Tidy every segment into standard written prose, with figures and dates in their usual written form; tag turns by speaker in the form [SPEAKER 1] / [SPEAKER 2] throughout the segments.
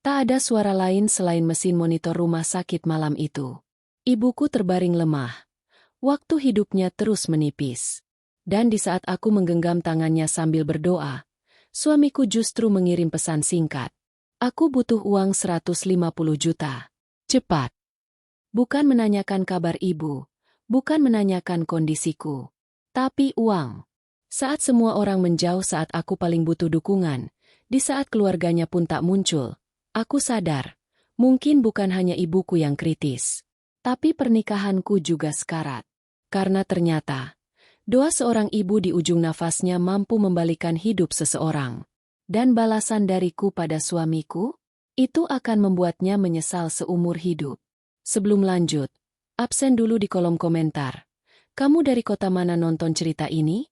[SPEAKER 1] Tak ada suara lain selain mesin monitor rumah sakit malam itu. Ibuku terbaring lemah. Waktu hidupnya terus menipis. Dan di saat aku menggenggam tangannya sambil berdoa, suamiku justru mengirim pesan singkat. Aku butuh uang 150 juta. Cepat. Bukan menanyakan kabar ibu, bukan menanyakan kondisiku, tapi uang. Saat semua orang menjauh saat aku paling butuh dukungan, di saat keluarganya pun tak muncul, aku sadar, mungkin bukan hanya ibuku yang kritis, tapi pernikahanku juga sekarat. Karena ternyata, doa seorang ibu di ujung nafasnya mampu membalikan hidup seseorang. Dan balasan dariku pada suamiku, itu akan membuatnya menyesal seumur hidup. Sebelum lanjut, absen dulu di kolom komentar. Kamu dari kota mana nonton cerita ini?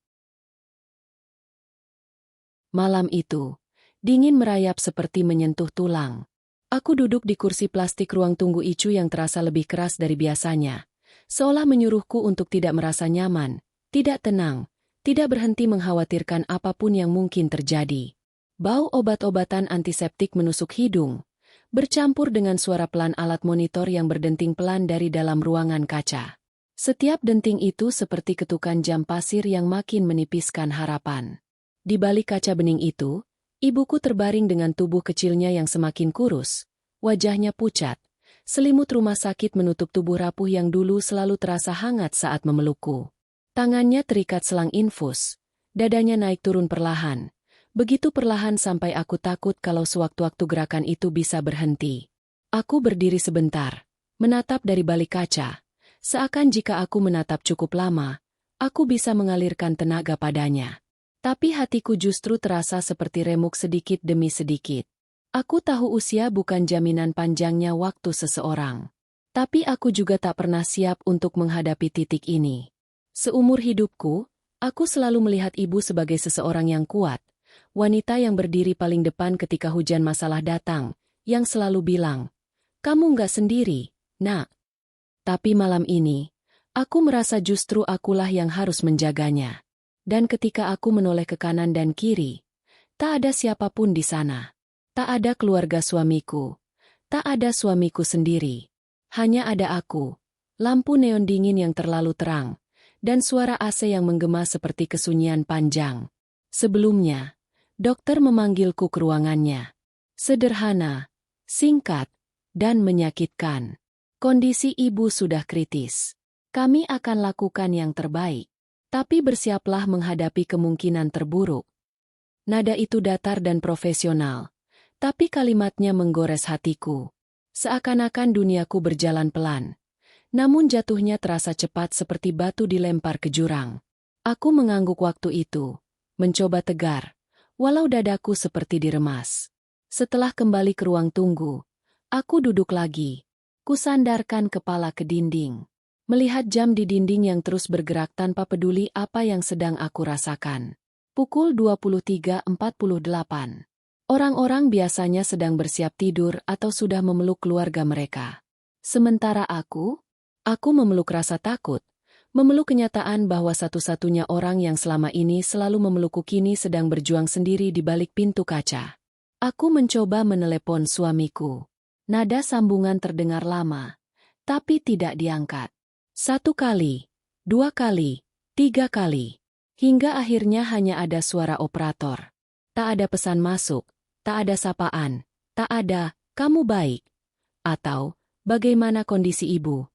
[SPEAKER 1] Malam itu, dingin merayap seperti menyentuh tulang. Aku duduk di kursi plastik ruang tunggu Icu yang terasa lebih keras dari biasanya. Seolah menyuruhku untuk tidak merasa nyaman, tidak tenang, tidak berhenti mengkhawatirkan apapun yang mungkin terjadi. Bau obat-obatan antiseptik menusuk hidung, bercampur dengan suara pelan alat monitor yang berdenting pelan dari dalam ruangan kaca. Setiap denting itu seperti ketukan jam pasir yang makin menipiskan harapan. Di balik kaca bening itu, ibuku terbaring dengan tubuh kecilnya yang semakin kurus, wajahnya pucat. Selimut rumah sakit menutup tubuh rapuh yang dulu selalu terasa hangat saat memelukku. Tangannya terikat selang infus, dadanya naik turun perlahan. Begitu perlahan sampai aku takut kalau sewaktu-waktu gerakan itu bisa berhenti. Aku berdiri sebentar, menatap dari balik kaca. Seakan jika aku menatap cukup lama, aku bisa mengalirkan tenaga padanya. Tapi hatiku justru terasa seperti remuk sedikit demi sedikit. Aku tahu usia bukan jaminan panjangnya waktu seseorang. Tapi aku juga tak pernah siap untuk menghadapi titik ini. Seumur hidupku, aku selalu melihat ibu sebagai seseorang yang kuat. Wanita yang berdiri paling depan ketika hujan masalah datang, yang selalu bilang, "Kamu nggak sendiri, nak." Tapi malam ini, aku merasa justru akulah yang harus menjaganya. Dan ketika aku menoleh ke kanan dan kiri, tak ada siapapun di sana. Tak ada keluarga suamiku, tak ada suamiku sendiri. Hanya ada aku, lampu neon dingin yang terlalu terang, dan suara AC yang menggema seperti kesunyian panjang. Sebelumnya, dokter memanggilku ke ruangannya. Sederhana, singkat, dan menyakitkan. Kondisi ibu sudah kritis. Kami akan lakukan yang terbaik. Tapi bersiaplah menghadapi kemungkinan terburuk. Nada itu datar dan profesional. Tapi kalimatnya menggores hatiku. Seakan-akan duniaku berjalan pelan. Namun jatuhnya terasa cepat seperti batu dilempar ke jurang. Aku mengangguk waktu itu. Mencoba tegar. Walau dadaku seperti diremas. Setelah kembali ke ruang tunggu, aku duduk lagi. Kusandarkan kepala ke dinding. Melihat jam di dinding yang terus bergerak tanpa peduli apa yang sedang aku rasakan. Pukul 23.48. Orang-orang biasanya sedang bersiap tidur atau sudah memeluk keluarga mereka. Sementara aku memeluk rasa takut, memeluk kenyataan bahwa satu-satunya orang yang selama ini selalu memelukku kini sedang berjuang sendiri di balik pintu kaca. Aku mencoba menelepon suamiku. Nada sambungan terdengar lama, tapi tidak diangkat. 1 kali, 2 kali, 3 kali. Hingga akhirnya hanya ada suara operator. Tak ada pesan masuk. Tak ada sapaan, tak ada, "Kamu baik?" Atau, "Bagaimana kondisi ibu?"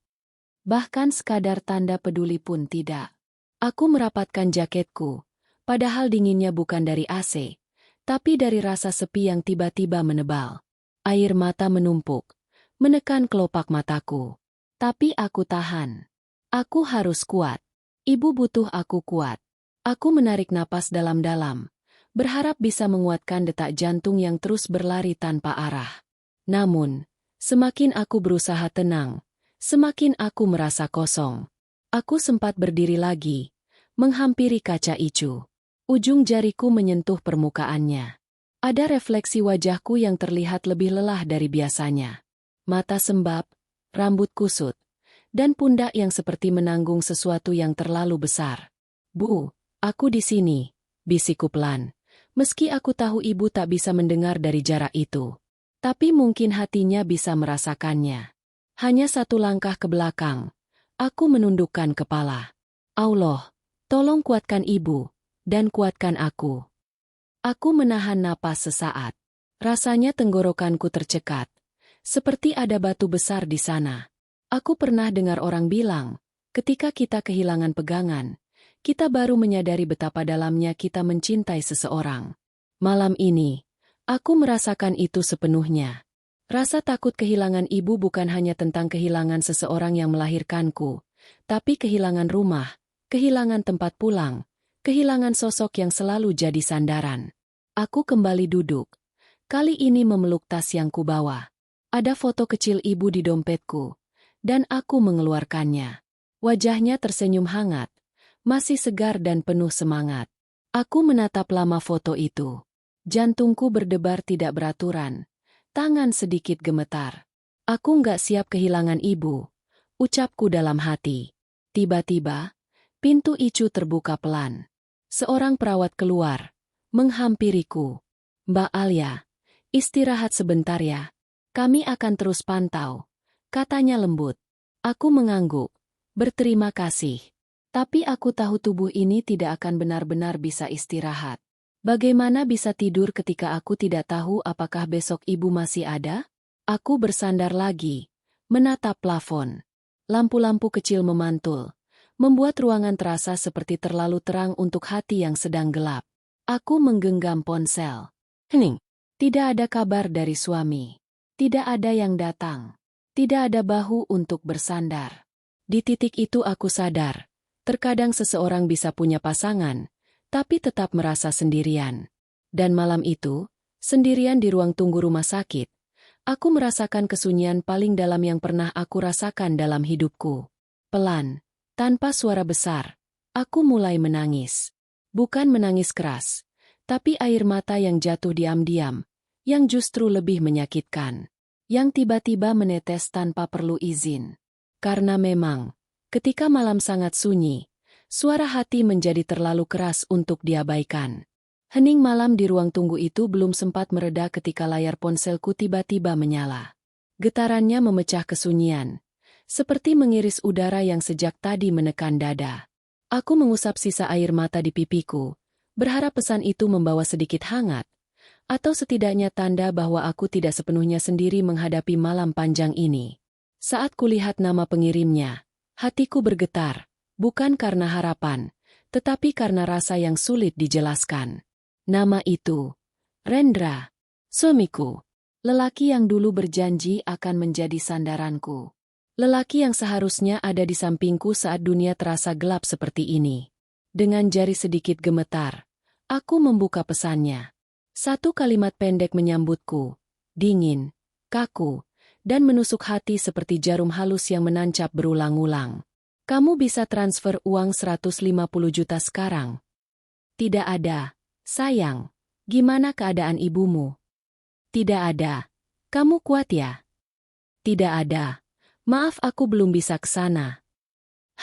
[SPEAKER 1] Bahkan sekadar tanda peduli pun tidak. Aku merapatkan jaketku, padahal dinginnya bukan dari AC, tapi dari rasa sepi yang tiba-tiba menebal. Air mata menumpuk, menekan kelopak mataku. Tapi aku tahan. Aku harus kuat. Ibu butuh aku kuat. Aku menarik napas dalam-dalam. Berharap bisa menguatkan detak jantung yang terus berlari tanpa arah. Namun, semakin aku berusaha tenang, semakin aku merasa kosong. Aku sempat berdiri lagi, menghampiri kaca Icu. Ujung jariku menyentuh permukaannya. Ada refleksi wajahku yang terlihat lebih lelah dari biasanya. Mata sembab, rambut kusut, dan pundak yang seperti menanggung sesuatu yang terlalu besar. "Bu, aku di sini," bisikku pelan. Meski aku tahu ibu tak bisa mendengar dari jarak itu. Tapi mungkin hatinya bisa merasakannya. Hanya satu langkah ke belakang. Aku menundukkan kepala. Allah, tolong kuatkan ibu, dan kuatkan aku. Aku menahan napas sesaat. Rasanya tenggorokanku tercekat. Seperti ada batu besar di sana. Aku pernah dengar orang bilang, ketika kita kehilangan pegangan, kita baru menyadari betapa dalamnya kita mencintai seseorang. Malam ini, aku merasakan itu sepenuhnya. Rasa takut kehilangan ibu bukan hanya tentang kehilangan seseorang yang melahirkanku, tapi kehilangan rumah, kehilangan tempat pulang, kehilangan sosok yang selalu jadi sandaran. Aku kembali duduk. Kali ini memeluk tas yang kubawa. Ada foto kecil ibu di dompetku, dan aku mengeluarkannya. Wajahnya tersenyum hangat, masih segar dan penuh semangat. Aku menatap lama foto itu. Jantungku berdebar tidak beraturan. Tangan sedikit gemetar. Aku nggak siap kehilangan ibu, ucapku dalam hati. Tiba-tiba, pintu Icu terbuka pelan. Seorang perawat keluar, menghampiriku. Mbak Alia, istirahat sebentar ya. Kami akan terus pantau, katanya lembut. Aku mengangguk, berterima kasih. Tapi aku tahu tubuh ini tidak akan benar-benar bisa istirahat. Bagaimana bisa tidur ketika aku tidak tahu apakah besok ibu masih ada? Aku bersandar lagi, menatap plafon. Lampu-lampu kecil memantul, membuat ruangan terasa seperti terlalu terang untuk hati yang sedang gelap. Aku menggenggam ponsel. Hening. Tidak ada kabar dari suami. Tidak ada yang datang. Tidak ada bahu untuk bersandar. Di titik itu aku sadar, terkadang seseorang bisa punya pasangan, tapi tetap merasa sendirian. Dan malam itu, sendirian di ruang tunggu rumah sakit, aku merasakan kesunyian paling dalam yang pernah aku rasakan dalam hidupku. Pelan, tanpa suara besar, aku mulai menangis. Bukan menangis keras, tapi air mata yang jatuh diam-diam, yang justru lebih menyakitkan. Yang tiba-tiba menetes tanpa perlu izin. Karena memang, ketika malam sangat sunyi, suara hati menjadi terlalu keras untuk diabaikan. Hening malam di ruang tunggu itu belum sempat mereda ketika layar ponselku tiba-tiba menyala. Getarannya memecah kesunyian, seperti mengiris udara yang sejak tadi menekan dada. Aku mengusap sisa air mata di pipiku, berharap pesan itu membawa sedikit hangat, atau setidaknya tanda bahwa aku tidak sepenuhnya sendiri menghadapi malam panjang ini. Saat kulihat nama pengirimnya, hatiku bergetar. Bukan karena harapan, tetapi karena rasa yang sulit dijelaskan. Nama itu, Rendra, suamiku. Lelaki yang dulu berjanji akan menjadi sandaranku. Lelaki yang seharusnya ada di sampingku saat dunia terasa gelap seperti ini. Dengan jari sedikit gemetar, aku membuka pesannya. Satu kalimat pendek menyambutku, dingin, kaku, dan menusuk hati seperti jarum halus yang menancap berulang-ulang. Kamu bisa transfer uang 150 juta sekarang. Tidak ada. Sayang, gimana keadaan ibumu? Tidak ada. Kamu kuat ya? Tidak ada. Maaf aku belum bisa ke sana.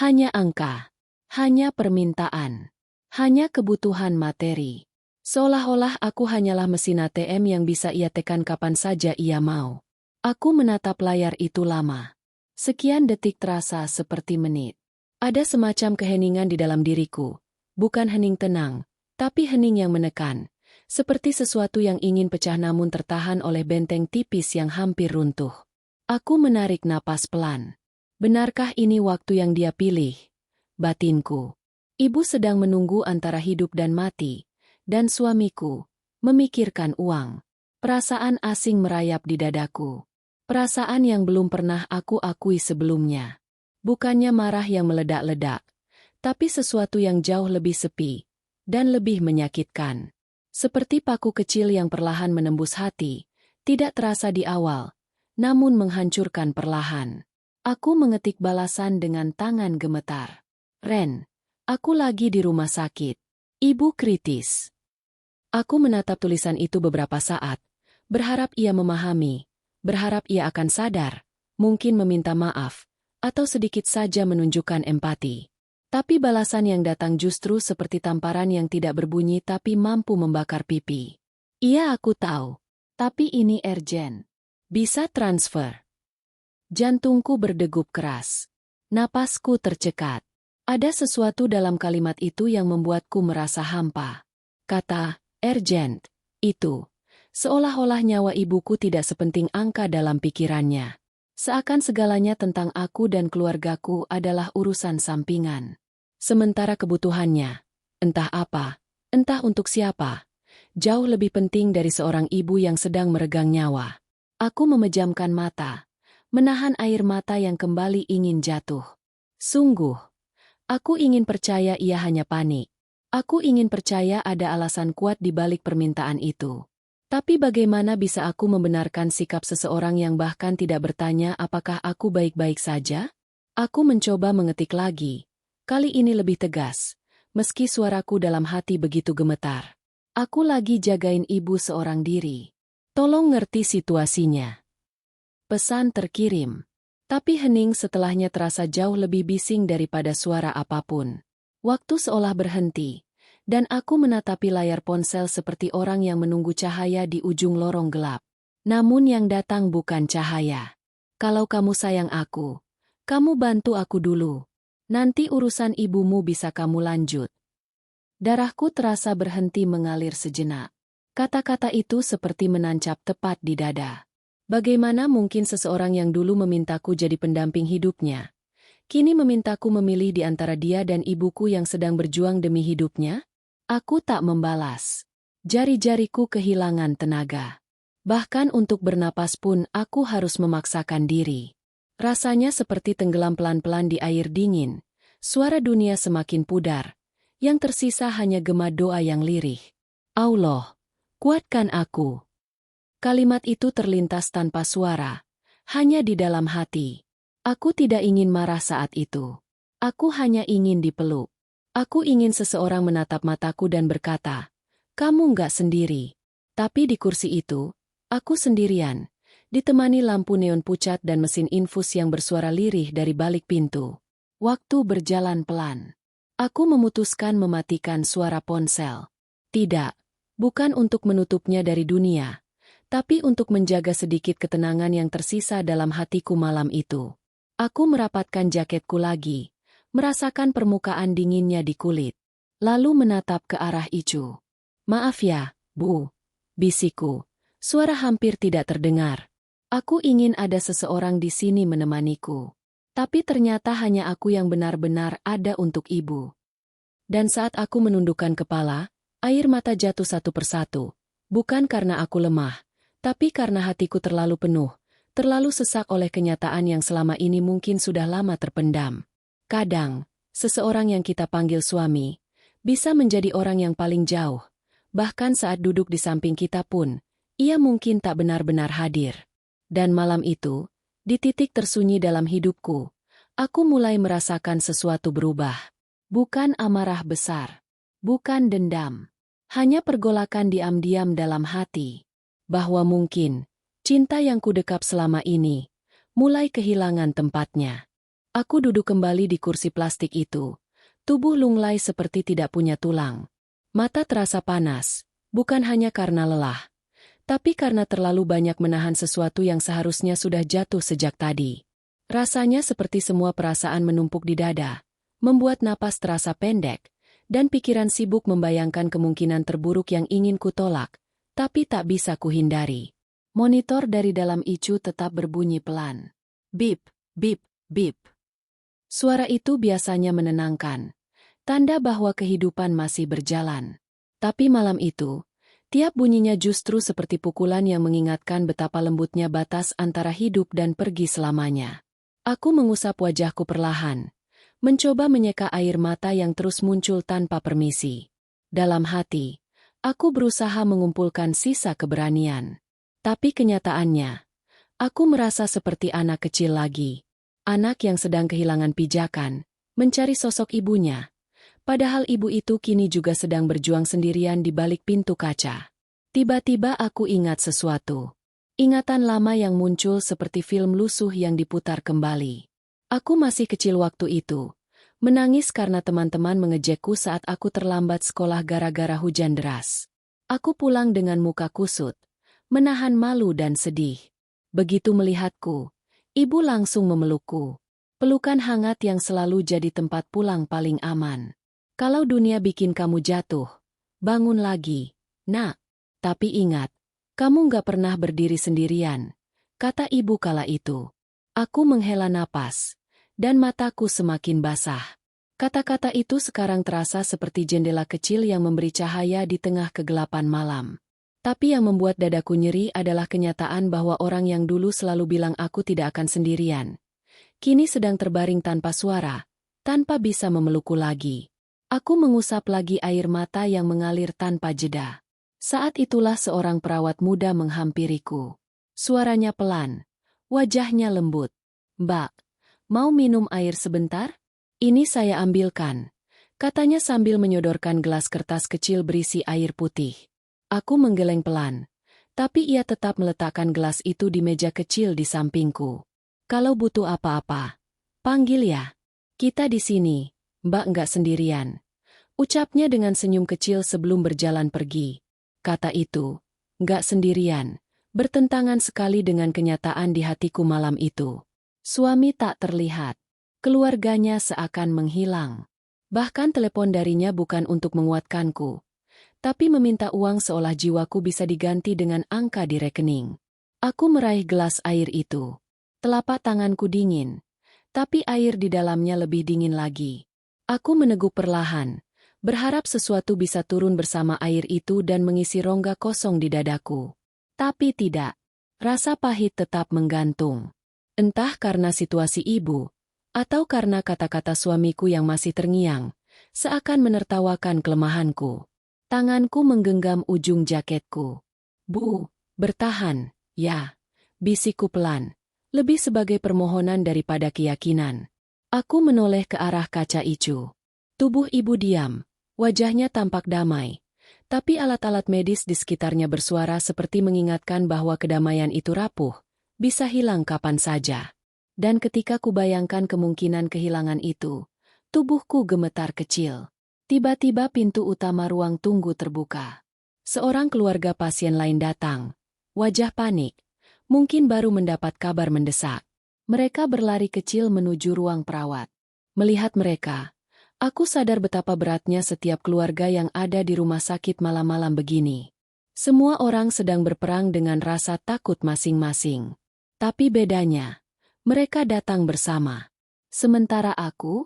[SPEAKER 1] Hanya angka. Hanya permintaan. Hanya kebutuhan materi. Seolah-olah aku hanyalah mesin ATM yang bisa ia tekan kapan saja ia mau. Aku menatap layar itu lama. Sekian detik terasa seperti menit. Ada semacam keheningan di dalam diriku. Bukan hening tenang, tapi hening yang menekan. Seperti sesuatu yang ingin pecah namun tertahan oleh benteng tipis yang hampir runtuh. Aku menarik napas pelan. Benarkah ini waktu yang dia pilih? Batinku. Ibu sedang menunggu antara hidup dan mati. Dan suamiku, memikirkan uang. Perasaan asing merayap di dadaku. Perasaan yang belum pernah aku akui sebelumnya. Bukannya marah yang meledak-ledak, tapi sesuatu yang jauh lebih sepi dan lebih menyakitkan. Seperti paku kecil yang perlahan menembus hati, tidak terasa di awal, namun menghancurkan perlahan. Aku mengetik balasan dengan tangan gemetar. Ren, aku lagi di rumah sakit. Ibu kritis. Aku menatap tulisan itu beberapa saat, berharap ia memahami, berharap ia akan sadar, mungkin meminta maaf, atau sedikit saja menunjukkan empati. Tapi balasan yang datang justru seperti tamparan yang tidak berbunyi tapi mampu membakar pipi. Iya aku tahu, tapi ini urgent. Bisa transfer. Jantungku berdegup keras. Napasku tercekat. Ada sesuatu dalam kalimat itu yang membuatku merasa hampa. Kata, urgent, itu. Seolah-olah nyawa ibuku tidak sepenting angka dalam pikirannya. Seakan segalanya tentang aku dan keluargaku adalah urusan sampingan. Sementara kebutuhannya, entah apa, entah untuk siapa, jauh lebih penting dari seorang ibu yang sedang meregang nyawa. Aku memejamkan mata, menahan air mata yang kembali ingin jatuh. Sungguh, aku ingin percaya ia hanya panik. Aku ingin percaya ada alasan kuat di balik permintaan itu. Tapi bagaimana bisa aku membenarkan sikap seseorang yang bahkan tidak bertanya apakah aku baik-baik saja? Aku mencoba mengetik lagi. Kali ini lebih tegas, meski suaraku dalam hati begitu gemetar. Aku lagi jagain ibu seorang diri. Tolong ngerti situasinya. Pesan terkirim. Tapi hening setelahnya terasa jauh lebih bising daripada suara apapun. Waktu seolah berhenti, dan aku menatapi layar ponsel seperti orang yang menunggu cahaya di ujung lorong gelap. Namun yang datang bukan cahaya. Kalau kamu sayang aku, kamu bantu aku dulu. Nanti urusan ibumu bisa kamu lanjut. Darahku terasa berhenti mengalir sejenak. Kata-kata itu seperti menancap tepat di dada. Bagaimana mungkin seseorang yang dulu memintaku jadi pendamping hidupnya, kini memintaku memilih di antara dia dan ibuku yang sedang berjuang demi hidupnya? Aku tak membalas. Jari-jariku kehilangan tenaga. Bahkan untuk bernapas pun aku harus memaksakan diri. Rasanya seperti tenggelam pelan-pelan di air dingin. Suara dunia semakin pudar. Yang tersisa hanya gema doa yang lirih. Allah, kuatkan aku. Kalimat itu terlintas tanpa suara, hanya di dalam hati. Aku tidak ingin marah saat itu. Aku hanya ingin dipeluk. Aku ingin seseorang menatap mataku dan berkata, "Kamu nggak sendiri." Tapi di kursi itu, aku sendirian, ditemani lampu neon pucat dan mesin infus yang bersuara lirih dari balik pintu. Waktu berjalan pelan. Aku memutuskan mematikan suara ponsel. Tidak, bukan untuk menutupnya dari dunia, tapi untuk menjaga sedikit ketenangan yang tersisa dalam hatiku malam itu. Aku merapatkan jaketku lagi, merasakan permukaan dinginnya di kulit, lalu menatap ke arah Icu. "Maaf ya, Bu," bisikku. Suara hampir tidak terdengar. Aku ingin ada seseorang di sini menemaniku. Tapi ternyata hanya aku yang benar-benar ada untuk ibu. Dan saat aku menundukkan kepala, air mata jatuh satu persatu. Bukan karena aku lemah, tapi karena hatiku terlalu penuh, terlalu sesak oleh kenyataan yang selama ini mungkin sudah lama terpendam. Kadang, seseorang yang kita panggil suami, bisa menjadi orang yang paling jauh. Bahkan saat duduk di samping kita pun, ia mungkin tak benar-benar hadir. Dan malam itu, di titik tersunyi dalam hidupku, aku mulai merasakan sesuatu berubah. Bukan amarah besar, bukan dendam, hanya pergolakan diam-diam dalam hati. Bahwa mungkin, cinta yang kudekap selama ini, mulai kehilangan tempatnya. Aku duduk kembali di kursi plastik itu, tubuh lunglai seperti tidak punya tulang. Mata terasa panas, bukan hanya karena lelah, tapi karena terlalu banyak menahan sesuatu yang seharusnya sudah jatuh sejak tadi. Rasanya seperti semua perasaan menumpuk di dada, membuat napas terasa pendek, dan pikiran sibuk membayangkan kemungkinan terburuk yang ingin kutolak, tapi tak bisa kuhindari. Monitor dari dalam Icu tetap berbunyi pelan. Bip, bip, bip. Suara itu biasanya menenangkan, tanda bahwa kehidupan masih berjalan. Tapi malam itu, tiap bunyinya justru seperti pukulan yang mengingatkan betapa lembutnya batas antara hidup dan pergi selamanya. Aku mengusap wajahku perlahan, mencoba menyeka air mata yang terus muncul tanpa permisi. Dalam hati, aku berusaha mengumpulkan sisa keberanian. Tapi kenyataannya, aku merasa seperti anak kecil lagi. Anak yang sedang kehilangan pijakan, mencari sosok ibunya. Padahal ibu itu kini juga sedang berjuang sendirian di balik pintu kaca. Tiba-tiba aku ingat sesuatu. Ingatan lama yang muncul seperti film lusuh yang diputar kembali. Aku masih kecil waktu itu. Menangis karena teman-teman mengejekku saat aku terlambat sekolah gara-gara hujan deras. Aku pulang dengan muka kusut, menahan malu dan sedih. Begitu melihatku, ibu langsung memelukku. Pelukan hangat yang selalu jadi tempat pulang paling aman. Kalau dunia bikin kamu jatuh, bangun lagi, nak. Tapi ingat, kamu nggak pernah berdiri sendirian, kata ibu kala itu. Aku menghela napas, dan mataku semakin basah. Kata-kata itu sekarang terasa seperti jendela kecil yang memberi cahaya di tengah kegelapan malam. Tapi yang membuat dadaku nyeri adalah kenyataan bahwa orang yang dulu selalu bilang aku tidak akan sendirian, kini sedang terbaring tanpa suara, tanpa bisa memelukku lagi. Aku mengusap lagi air mata yang mengalir tanpa jeda. Saat itulah seorang perawat muda menghampiriku. Suaranya pelan, wajahnya lembut. "Mbak, mau minum air sebentar?" "Ini saya ambilkan," katanya sambil menyodorkan gelas kertas kecil berisi air putih. Aku menggeleng pelan, tapi ia tetap meletakkan gelas itu di meja kecil di sampingku. "Kalau butuh apa-apa, panggil ya. Kita di sini, Mbak nggak sendirian," ucapnya dengan senyum kecil sebelum berjalan pergi. Kata itu, "nggak sendirian," bertentangan sekali dengan kenyataan di hatiku malam itu. Suami tak terlihat. Keluarganya seakan menghilang. Bahkan telepon darinya bukan untuk menguatkanku, tapi meminta uang seolah jiwaku bisa diganti dengan angka di rekening. Aku meraih gelas air itu. Telapak tanganku dingin, tapi air di dalamnya lebih dingin lagi. Aku meneguk perlahan, berharap sesuatu bisa turun bersama air itu dan mengisi rongga kosong di dadaku. Tapi tidak. Rasa pahit tetap menggantung. Entah karena situasi ibu, atau karena kata-kata suamiku yang masih terngiang, seakan menertawakan kelemahanku. Tanganku menggenggam ujung jaketku. "Bu, bertahan, ya," bisikku pelan, lebih sebagai permohonan daripada keyakinan. Aku menoleh ke arah kaca icu. Tubuh ibu diam, wajahnya tampak damai, tapi alat-alat medis di sekitarnya bersuara seperti mengingatkan bahwa kedamaian itu rapuh, bisa hilang kapan saja. Dan ketika kubayangkan kemungkinan kehilangan itu, tubuhku gemetar kecil. Tiba-tiba pintu utama ruang tunggu terbuka. Seorang keluarga pasien lain datang. Wajah panik, mungkin baru mendapat kabar mendesak. Mereka berlari kecil menuju ruang perawat. Melihat mereka, aku sadar betapa beratnya setiap keluarga yang ada di rumah sakit malam-malam begini. Semua orang sedang berperang dengan rasa takut masing-masing. Tapi bedanya, mereka datang bersama. Sementara aku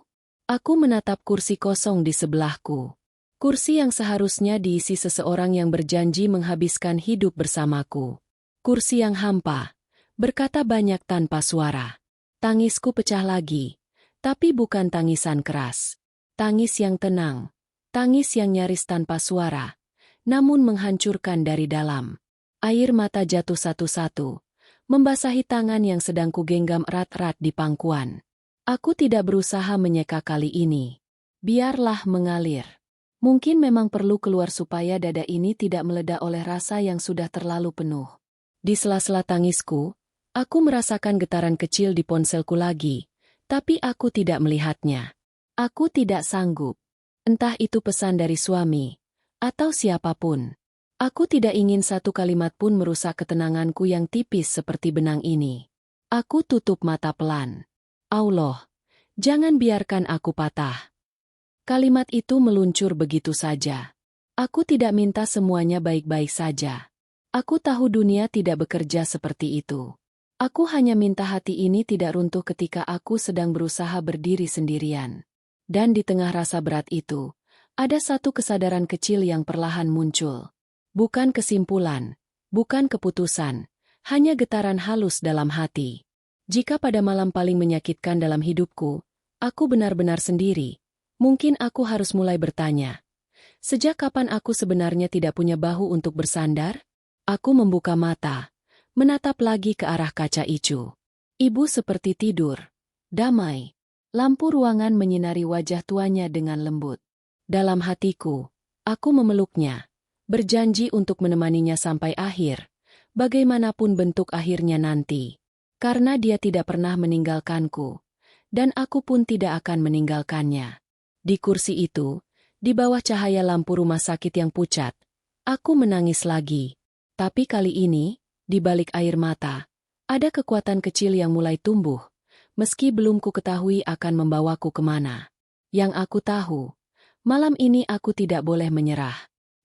[SPEAKER 1] menatap kursi kosong di sebelahku. Kursi yang seharusnya diisi seseorang yang berjanji menghabiskan hidup bersamaku. Kursi yang hampa, berkata banyak tanpa suara. Tangisku pecah lagi, tapi bukan tangisan keras. Tangis yang tenang, tangis yang nyaris tanpa suara, namun menghancurkan dari dalam. Air mata jatuh satu-satu, membasahi tangan yang sedang kugenggam erat-erat di pangkuan. Aku tidak berusaha menyeka kali ini. Biarlah mengalir. Mungkin memang perlu keluar supaya dada ini tidak meledak oleh rasa yang sudah terlalu penuh. Di sela-sela tangisku, aku merasakan getaran kecil di ponselku lagi, tapi aku tidak melihatnya. Aku tidak sanggup. Entah itu pesan dari suami, atau siapapun. Aku tidak ingin satu kalimat pun merusak ketenanganku yang tipis seperti benang ini. Aku tutup mata pelan. Allah, jangan biarkan aku patah. Kalimat itu meluncur begitu saja. Aku tidak minta semuanya baik-baik saja. Aku tahu dunia tidak bekerja seperti itu. Aku hanya minta hati ini tidak runtuh ketika aku sedang berusaha berdiri sendirian. Dan di tengah rasa berat itu, ada satu kesadaran kecil yang perlahan muncul. Bukan kesimpulan, bukan keputusan, hanya getaran halus dalam hati. Jika pada malam paling menyakitkan dalam hidupku, aku benar-benar sendiri, mungkin aku harus mulai bertanya. Sejak kapan aku sebenarnya tidak punya bahu untuk bersandar? Aku membuka mata, menatap lagi ke arah kaca icu. Ibu seperti tidur, damai. Lampu ruangan menyinari wajah tuanya dengan lembut. Dalam hatiku, aku memeluknya. Berjanji untuk menemaninya sampai akhir, bagaimanapun bentuk akhirnya nanti. Karena dia tidak pernah meninggalkanku, dan aku pun tidak akan meninggalkannya. Di kursi itu, di bawah cahaya lampu rumah sakit yang pucat, aku menangis lagi. Tapi kali ini, di balik air mata, Ada kekuatan kecil yang mulai tumbuh, meski belum ku ketahui akan membawaku kemana. Yang aku tahu, malam ini aku tidak boleh menyerah.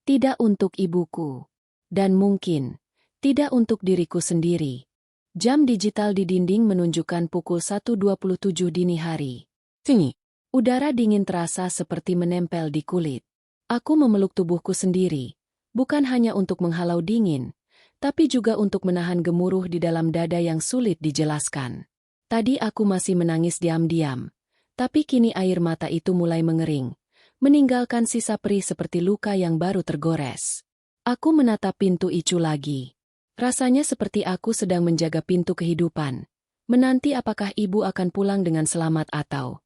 [SPEAKER 1] Tidak untuk ibuku. Dan mungkin, tidak untuk diriku sendiri. Jam digital di dinding menunjukkan pukul 1.27 dini hari. Tinggi. Udara dingin terasa seperti menempel di kulit. Aku memeluk tubuhku sendiri, bukan hanya untuk menghalau dingin, tapi juga untuk menahan gemuruh di dalam dada yang sulit dijelaskan. Tadi aku masih menangis diam-diam, tapi kini air mata itu mulai mengering, meninggalkan sisa perih seperti luka yang baru tergores. Aku menatap pintu Icu lagi. Rasanya seperti aku sedang menjaga pintu kehidupan, menanti apakah ibu akan pulang dengan selamat atau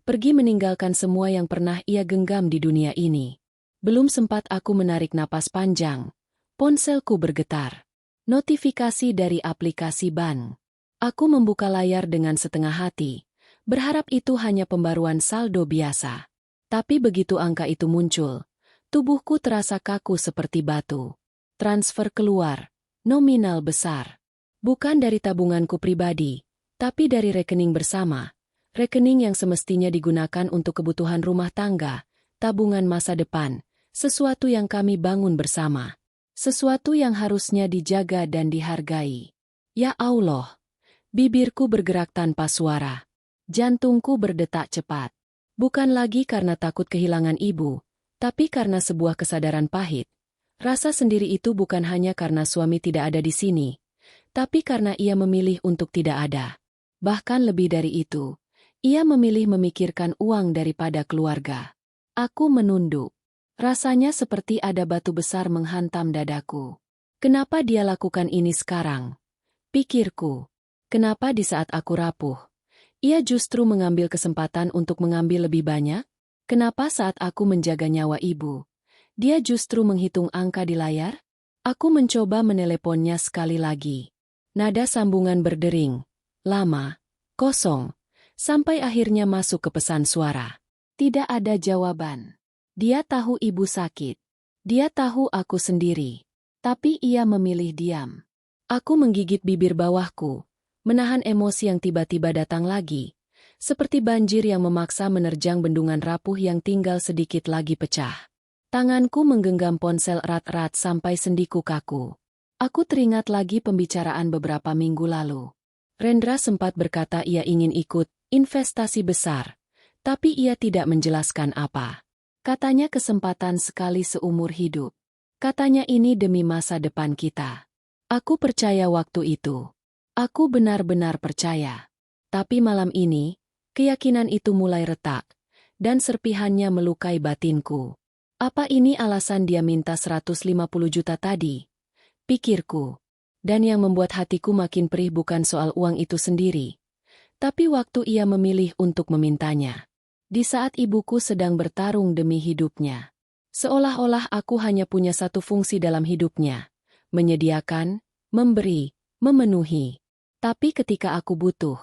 [SPEAKER 1] pergi meninggalkan semua yang pernah ia genggam di dunia ini. Belum sempat aku menarik napas panjang, ponselku bergetar. Notifikasi dari aplikasi bank. Aku membuka layar dengan setengah hati, berharap itu hanya pembaruan saldo biasa. Tapi begitu angka itu muncul, tubuhku terasa kaku seperti batu. Transfer keluar, nominal besar. Bukan dari tabunganku pribadi, tapi dari rekening bersama. Rekening yang semestinya digunakan untuk kebutuhan rumah tangga, tabungan masa depan, sesuatu yang kami bangun bersama. Sesuatu yang harusnya dijaga dan dihargai. Ya Allah, bibirku bergerak tanpa suara. Jantungku berdetak cepat. Bukan lagi karena takut kehilangan ibu, tapi karena sebuah kesadaran pahit. Rasa sendiri itu bukan hanya karena suami tidak ada di sini, tapi karena ia memilih untuk tidak ada. Bahkan lebih dari itu, ia memilih memikirkan uang daripada keluarga. Aku menunduk. Rasanya seperti ada batu besar menghantam dadaku. Kenapa dia lakukan ini sekarang? Pikirku. Kenapa di saat aku rapuh, ia justru mengambil kesempatan untuk mengambil lebih banyak? Kenapa saat aku menjaga nyawa ibu, dia justru menghitung angka di layar? Aku mencoba meneleponnya sekali lagi. Nada sambungan berdering, lama, kosong, sampai akhirnya masuk ke pesan suara. Tidak ada jawaban. Dia tahu ibu sakit. Dia tahu aku sendiri. Tapi ia memilih diam. Aku menggigit bibir bawahku, menahan emosi yang tiba-tiba datang lagi, seperti banjir yang memaksa menerjang bendungan rapuh yang tinggal sedikit lagi pecah. Tanganku menggenggam ponsel erat-erat sampai sendiku kaku. Aku teringat lagi pembicaraan beberapa minggu lalu. Rendra sempat berkata ia ingin ikut investasi besar, tapi ia tidak menjelaskan apa. Katanya kesempatan sekali seumur hidup. Katanya ini demi masa depan kita. Aku percaya waktu itu. Aku benar-benar percaya. Tapi malam ini, keyakinan itu mulai retak, dan serpihannya melukai batinku. Apa ini alasan dia minta 150 juta tadi? Pikirku. Dan yang membuat hatiku makin perih bukan soal uang itu sendiri, tapi waktu ia memilih untuk memintanya. Di saat ibuku sedang bertarung demi hidupnya. Seolah-olah aku hanya punya satu fungsi dalam hidupnya. Menyediakan, memberi, memenuhi. Tapi ketika aku butuh,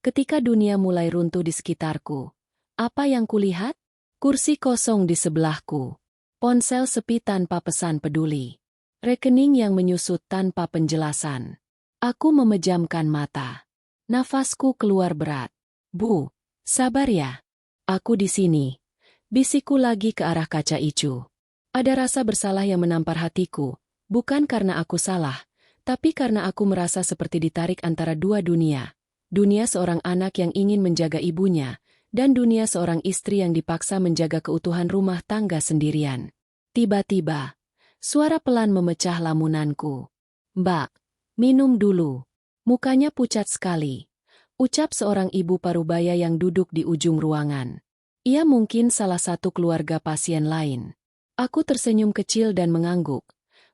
[SPEAKER 1] ketika dunia mulai runtuh di sekitarku, apa yang kulihat? Kursi kosong di sebelahku. Ponsel sepi tanpa pesan peduli. Rekening yang menyusut tanpa penjelasan. Aku memejamkan mata. Nafasku keluar berat. Bu, sabar ya. Aku di sini. Bisikku lagi ke arah kaca Icu. Ada rasa bersalah yang menampar hatiku, bukan karena aku salah, tapi karena aku merasa seperti ditarik antara dua dunia. Dunia seorang anak yang ingin menjaga ibunya, dan dunia seorang istri yang dipaksa menjaga keutuhan rumah tangga sendirian. Tiba-tiba, suara pelan memecah lamunanku. Mbak, minum dulu. Mukanya pucat sekali. Ucap seorang ibu parubaya yang duduk di ujung ruangan. Ia mungkin salah satu keluarga pasien lain. Aku tersenyum kecil dan mengangguk.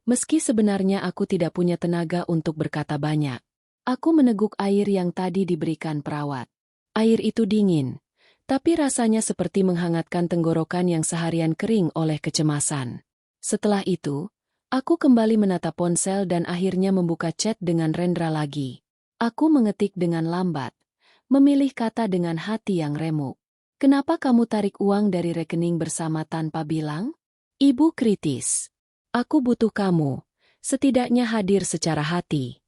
[SPEAKER 1] Meski sebenarnya aku tidak punya tenaga untuk berkata banyak. Aku meneguk air yang tadi diberikan perawat. Air itu dingin, tapi rasanya seperti menghangatkan tenggorokan yang seharian kering oleh kecemasan. Setelah itu, aku kembali menatap ponsel dan akhirnya membuka chat dengan Rendra lagi. Aku mengetik dengan lambat, memilih kata dengan hati yang remuk. Kenapa kamu tarik uang dari rekening bersama tanpa bilang? Ibu kritis. Aku butuh kamu, setidaknya hadir secara hati.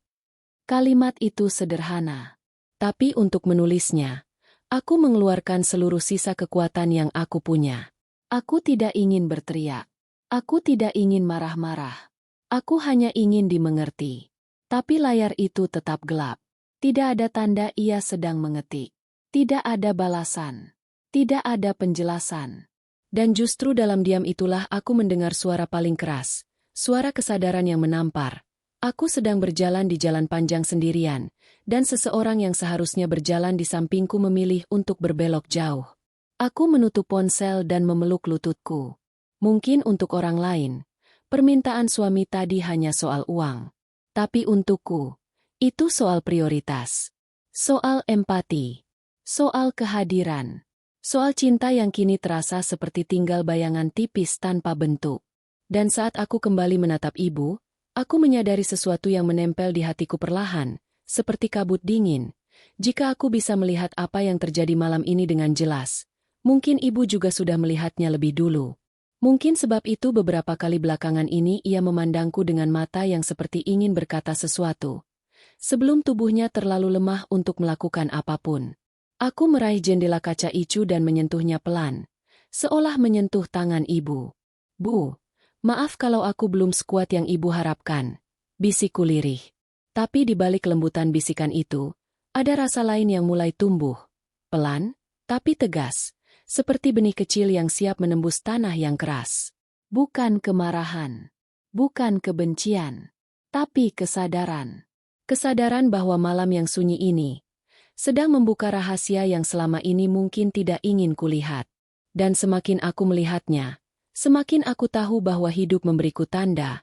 [SPEAKER 1] Kalimat itu sederhana. Tapi untuk menulisnya, aku mengeluarkan seluruh sisa kekuatan yang aku punya. Aku tidak ingin berteriak. Aku tidak ingin marah-marah. Aku hanya ingin dimengerti. Tapi layar itu tetap gelap. Tidak ada tanda ia sedang mengetik. Tidak ada balasan. Tidak ada penjelasan. Dan justru dalam diam itulah aku mendengar suara paling keras. Suara kesadaran yang menampar. Aku sedang berjalan di jalan panjang sendirian, dan seseorang yang seharusnya berjalan di sampingku memilih untuk berbelok jauh. Aku menutup ponsel dan memeluk lututku. Mungkin untuk orang lain, permintaan suami tadi hanya soal uang. Tapi untukku, itu soal prioritas. Soal empati. Soal kehadiran. Soal cinta yang kini terasa seperti tinggal bayangan tipis tanpa bentuk. Dan saat aku kembali menatap ibu, aku menyadari sesuatu yang menempel di hatiku perlahan, seperti kabut dingin. Jika aku bisa melihat apa yang terjadi malam ini dengan jelas, mungkin ibu juga sudah melihatnya lebih dulu. Mungkin sebab itu beberapa kali belakangan ini ia memandangku dengan mata yang seperti ingin berkata sesuatu. Sebelum tubuhnya terlalu lemah untuk melakukan apapun. Aku meraih jendela kaca Icu dan menyentuhnya pelan, seolah menyentuh tangan ibu. Bu. Maaf kalau aku belum sekuat yang ibu harapkan, bisikku lirih. Tapi di balik lembutan bisikan itu, ada rasa lain yang mulai tumbuh. Pelan, tapi tegas, seperti benih kecil yang siap menembus tanah yang keras. Bukan kemarahan, bukan kebencian, tapi kesadaran. Kesadaran bahwa malam yang sunyi ini sedang membuka rahasia yang selama ini mungkin tidak ingin kulihat. Dan semakin aku melihatnya, semakin aku tahu bahwa hidup memberiku tanda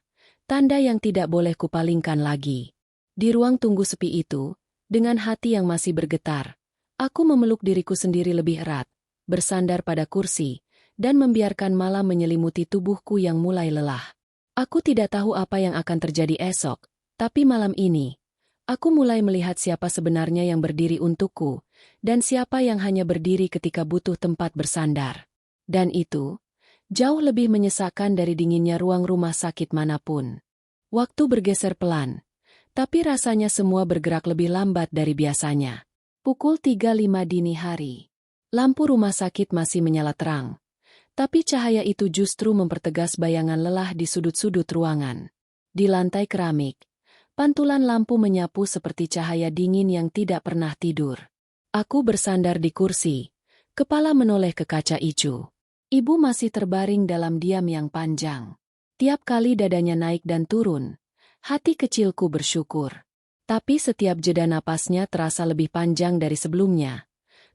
[SPEAKER 1] yang tidak boleh kupalingkan lagi. Di ruang tunggu sepi itu, dengan hati yang masih bergetar, aku memeluk diriku sendiri lebih erat, bersandar pada kursi, dan membiarkan malam menyelimuti tubuhku yang mulai lelah. Aku tidak tahu apa yang akan terjadi esok, tapi malam ini, aku mulai melihat siapa sebenarnya yang berdiri untukku, dan siapa yang hanya berdiri ketika butuh tempat bersandar. Dan itu jauh lebih menyesakan dari dinginnya ruang rumah sakit manapun. Waktu bergeser pelan, tapi rasanya semua bergerak lebih lambat dari biasanya. Pukul 3.05 dini hari. Lampu rumah sakit masih menyala terang, tapi cahaya itu justru mempertegas bayangan lelah di sudut-sudut ruangan. Di lantai keramik, pantulan lampu menyapu seperti cahaya dingin yang tidak pernah tidur. Aku bersandar di kursi, kepala menoleh ke kaca Icu. Ibu masih terbaring dalam diam yang panjang. Tiap kali dadanya naik dan turun, hati kecilku bersyukur. Tapi setiap jeda napasnya terasa lebih panjang dari sebelumnya.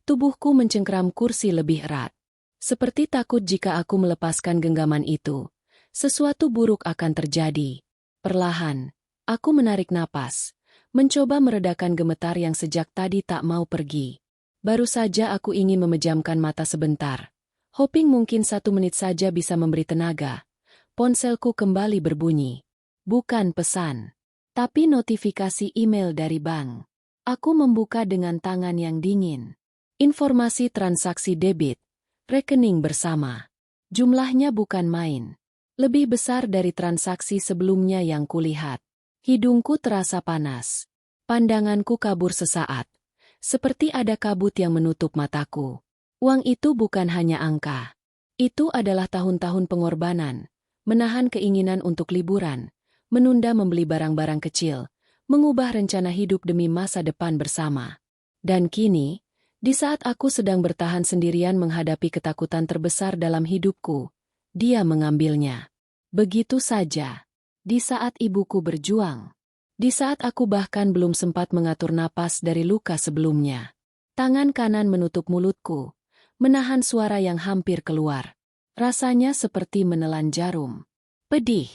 [SPEAKER 1] Tubuhku mencengkram kursi lebih erat. Seperti takut jika aku melepaskan genggaman itu, sesuatu buruk akan terjadi. Perlahan, aku menarik napas, mencoba meredakan gemetar yang sejak tadi tak mau pergi. Baru saja aku ingin memejamkan mata sebentar. Hoping mungkin 1 menit saja bisa memberi tenaga. Ponselku kembali berbunyi. Bukan pesan, tapi notifikasi email dari bank. Aku membuka dengan tangan yang dingin. Informasi transaksi debit, rekening bersama. Jumlahnya bukan main. Lebih besar dari transaksi sebelumnya yang kulihat. Hidungku terasa panas. Pandanganku kabur sesaat. Seperti ada kabut yang menutup mataku. Uang itu bukan hanya angka. Itu adalah tahun-tahun pengorbanan, menahan keinginan untuk liburan, menunda membeli barang-barang kecil, mengubah rencana hidup demi masa depan bersama. Dan kini, di saat aku sedang bertahan sendirian menghadapi ketakutan terbesar dalam hidupku, dia mengambilnya. Begitu saja. Di saat ibuku berjuang. Di saat aku bahkan belum sempat mengatur napas dari luka sebelumnya. Tangan kanan menutup mulutku, menahan suara yang hampir keluar. Rasanya seperti menelan jarum. Pedih.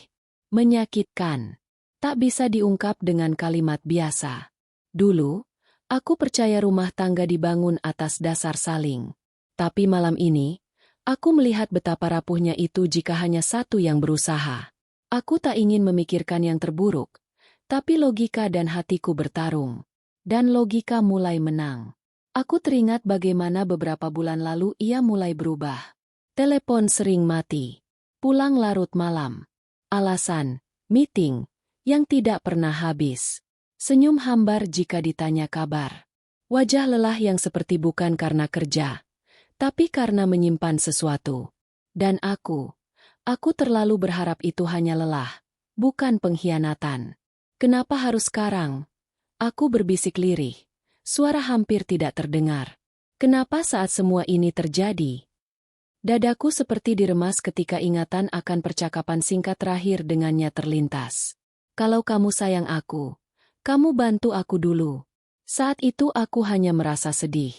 [SPEAKER 1] Menyakitkan. Tak bisa diungkap dengan kalimat biasa. Dulu, aku percaya rumah tangga dibangun atas dasar saling. Tapi malam ini, aku melihat betapa rapuhnya itu jika hanya satu yang berusaha. Aku tak ingin memikirkan yang terburuk, tapi logika dan hatiku bertarung. Dan logika mulai menang. Aku teringat bagaimana beberapa bulan lalu ia mulai berubah. Telepon sering mati. Pulang larut malam. Alasan, meeting, yang tidak pernah habis. Senyum hambar jika ditanya kabar. Wajah lelah yang seperti bukan karena kerja, tapi karena menyimpan sesuatu. Dan aku terlalu berharap itu hanya lelah, bukan pengkhianatan. Kenapa harus sekarang? Aku berbisik lirih. Suara hampir tidak terdengar. Kenapa saat semua ini terjadi? Dadaku seperti diremas ketika ingatan akan percakapan singkat terakhir dengannya terlintas. Kalau kamu sayang aku, kamu bantu aku dulu. Saat itu aku hanya merasa sedih.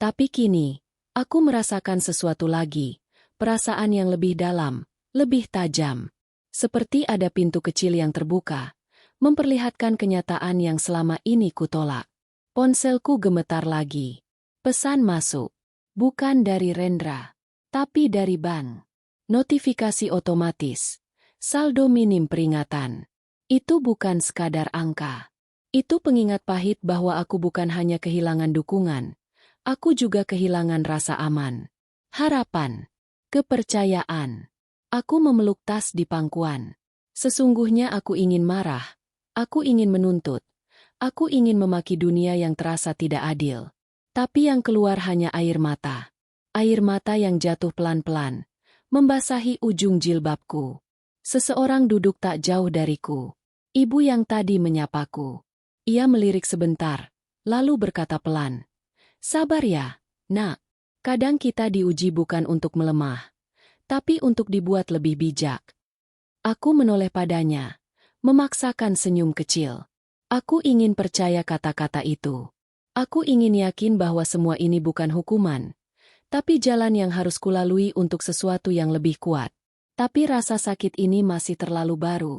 [SPEAKER 1] Tapi kini, aku merasakan sesuatu lagi. Perasaan yang lebih dalam, lebih tajam. Seperti ada pintu kecil yang terbuka, memperlihatkan kenyataan yang selama ini kutolak. Ponselku gemetar lagi. Pesan masuk. Bukan dari Rendra, tapi dari bank. Notifikasi otomatis. Saldo minim peringatan. Itu bukan sekadar angka. Itu pengingat pahit bahwa aku bukan hanya kehilangan dukungan. Aku juga kehilangan rasa aman. Harapan. Kepercayaan. Aku memeluk tas di pangkuan. Sesungguhnya aku ingin marah. Aku ingin menuntut. Aku ingin memaki dunia yang terasa tidak adil. Tapi yang keluar hanya air mata. Air mata yang jatuh pelan-pelan, membasahi ujung jilbabku. Seseorang duduk tak jauh dariku. Ibu yang tadi menyapaku. Ia melirik sebentar, lalu berkata pelan. Sabar ya, nak. Kadang kita diuji bukan untuk melemah, tapi untuk dibuat lebih bijak. Aku menoleh padanya, memaksakan senyum kecil. Aku ingin percaya kata-kata itu. Aku ingin yakin bahwa semua ini bukan hukuman, tapi jalan yang harus kulalui untuk sesuatu yang lebih kuat. Tapi rasa sakit ini masih terlalu baru,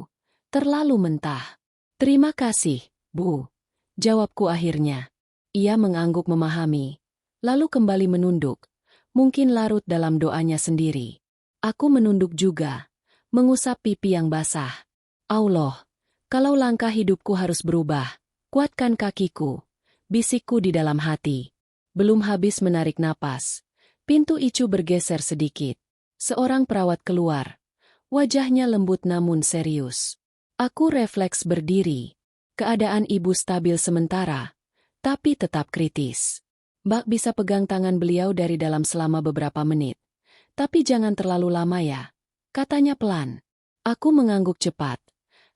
[SPEAKER 1] terlalu mentah. Terima kasih, Bu. Jawabku akhirnya. Ia mengangguk memahami, lalu kembali menunduk, mungkin larut dalam doanya sendiri. Aku menunduk juga, mengusap pipi yang basah. Allah, kalau langkah hidupku harus berubah, kuatkan kakiku, bisikku di dalam hati. Belum habis menarik napas, pintu Icu bergeser sedikit. Seorang perawat keluar, wajahnya lembut namun serius. Aku refleks berdiri. Keadaan ibu stabil sementara, tapi tetap kritis. Mbak bisa pegang tangan beliau dari dalam selama beberapa menit. Tapi jangan terlalu lama ya, katanya pelan. Aku mengangguk cepat,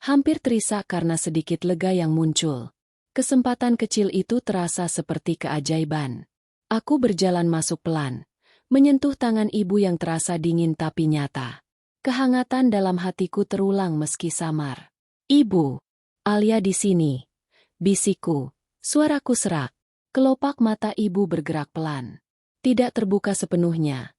[SPEAKER 1] hampir terisak karena sedikit lega yang muncul. Kesempatan kecil itu terasa seperti keajaiban. Aku berjalan masuk pelan, menyentuh tangan ibu yang terasa dingin tapi nyata. Kehangatan dalam hatiku terulang meski samar. Ibu, Alia di sini. Bisikku, suaraku serak. Kelopak mata ibu bergerak pelan. Tidak terbuka sepenuhnya,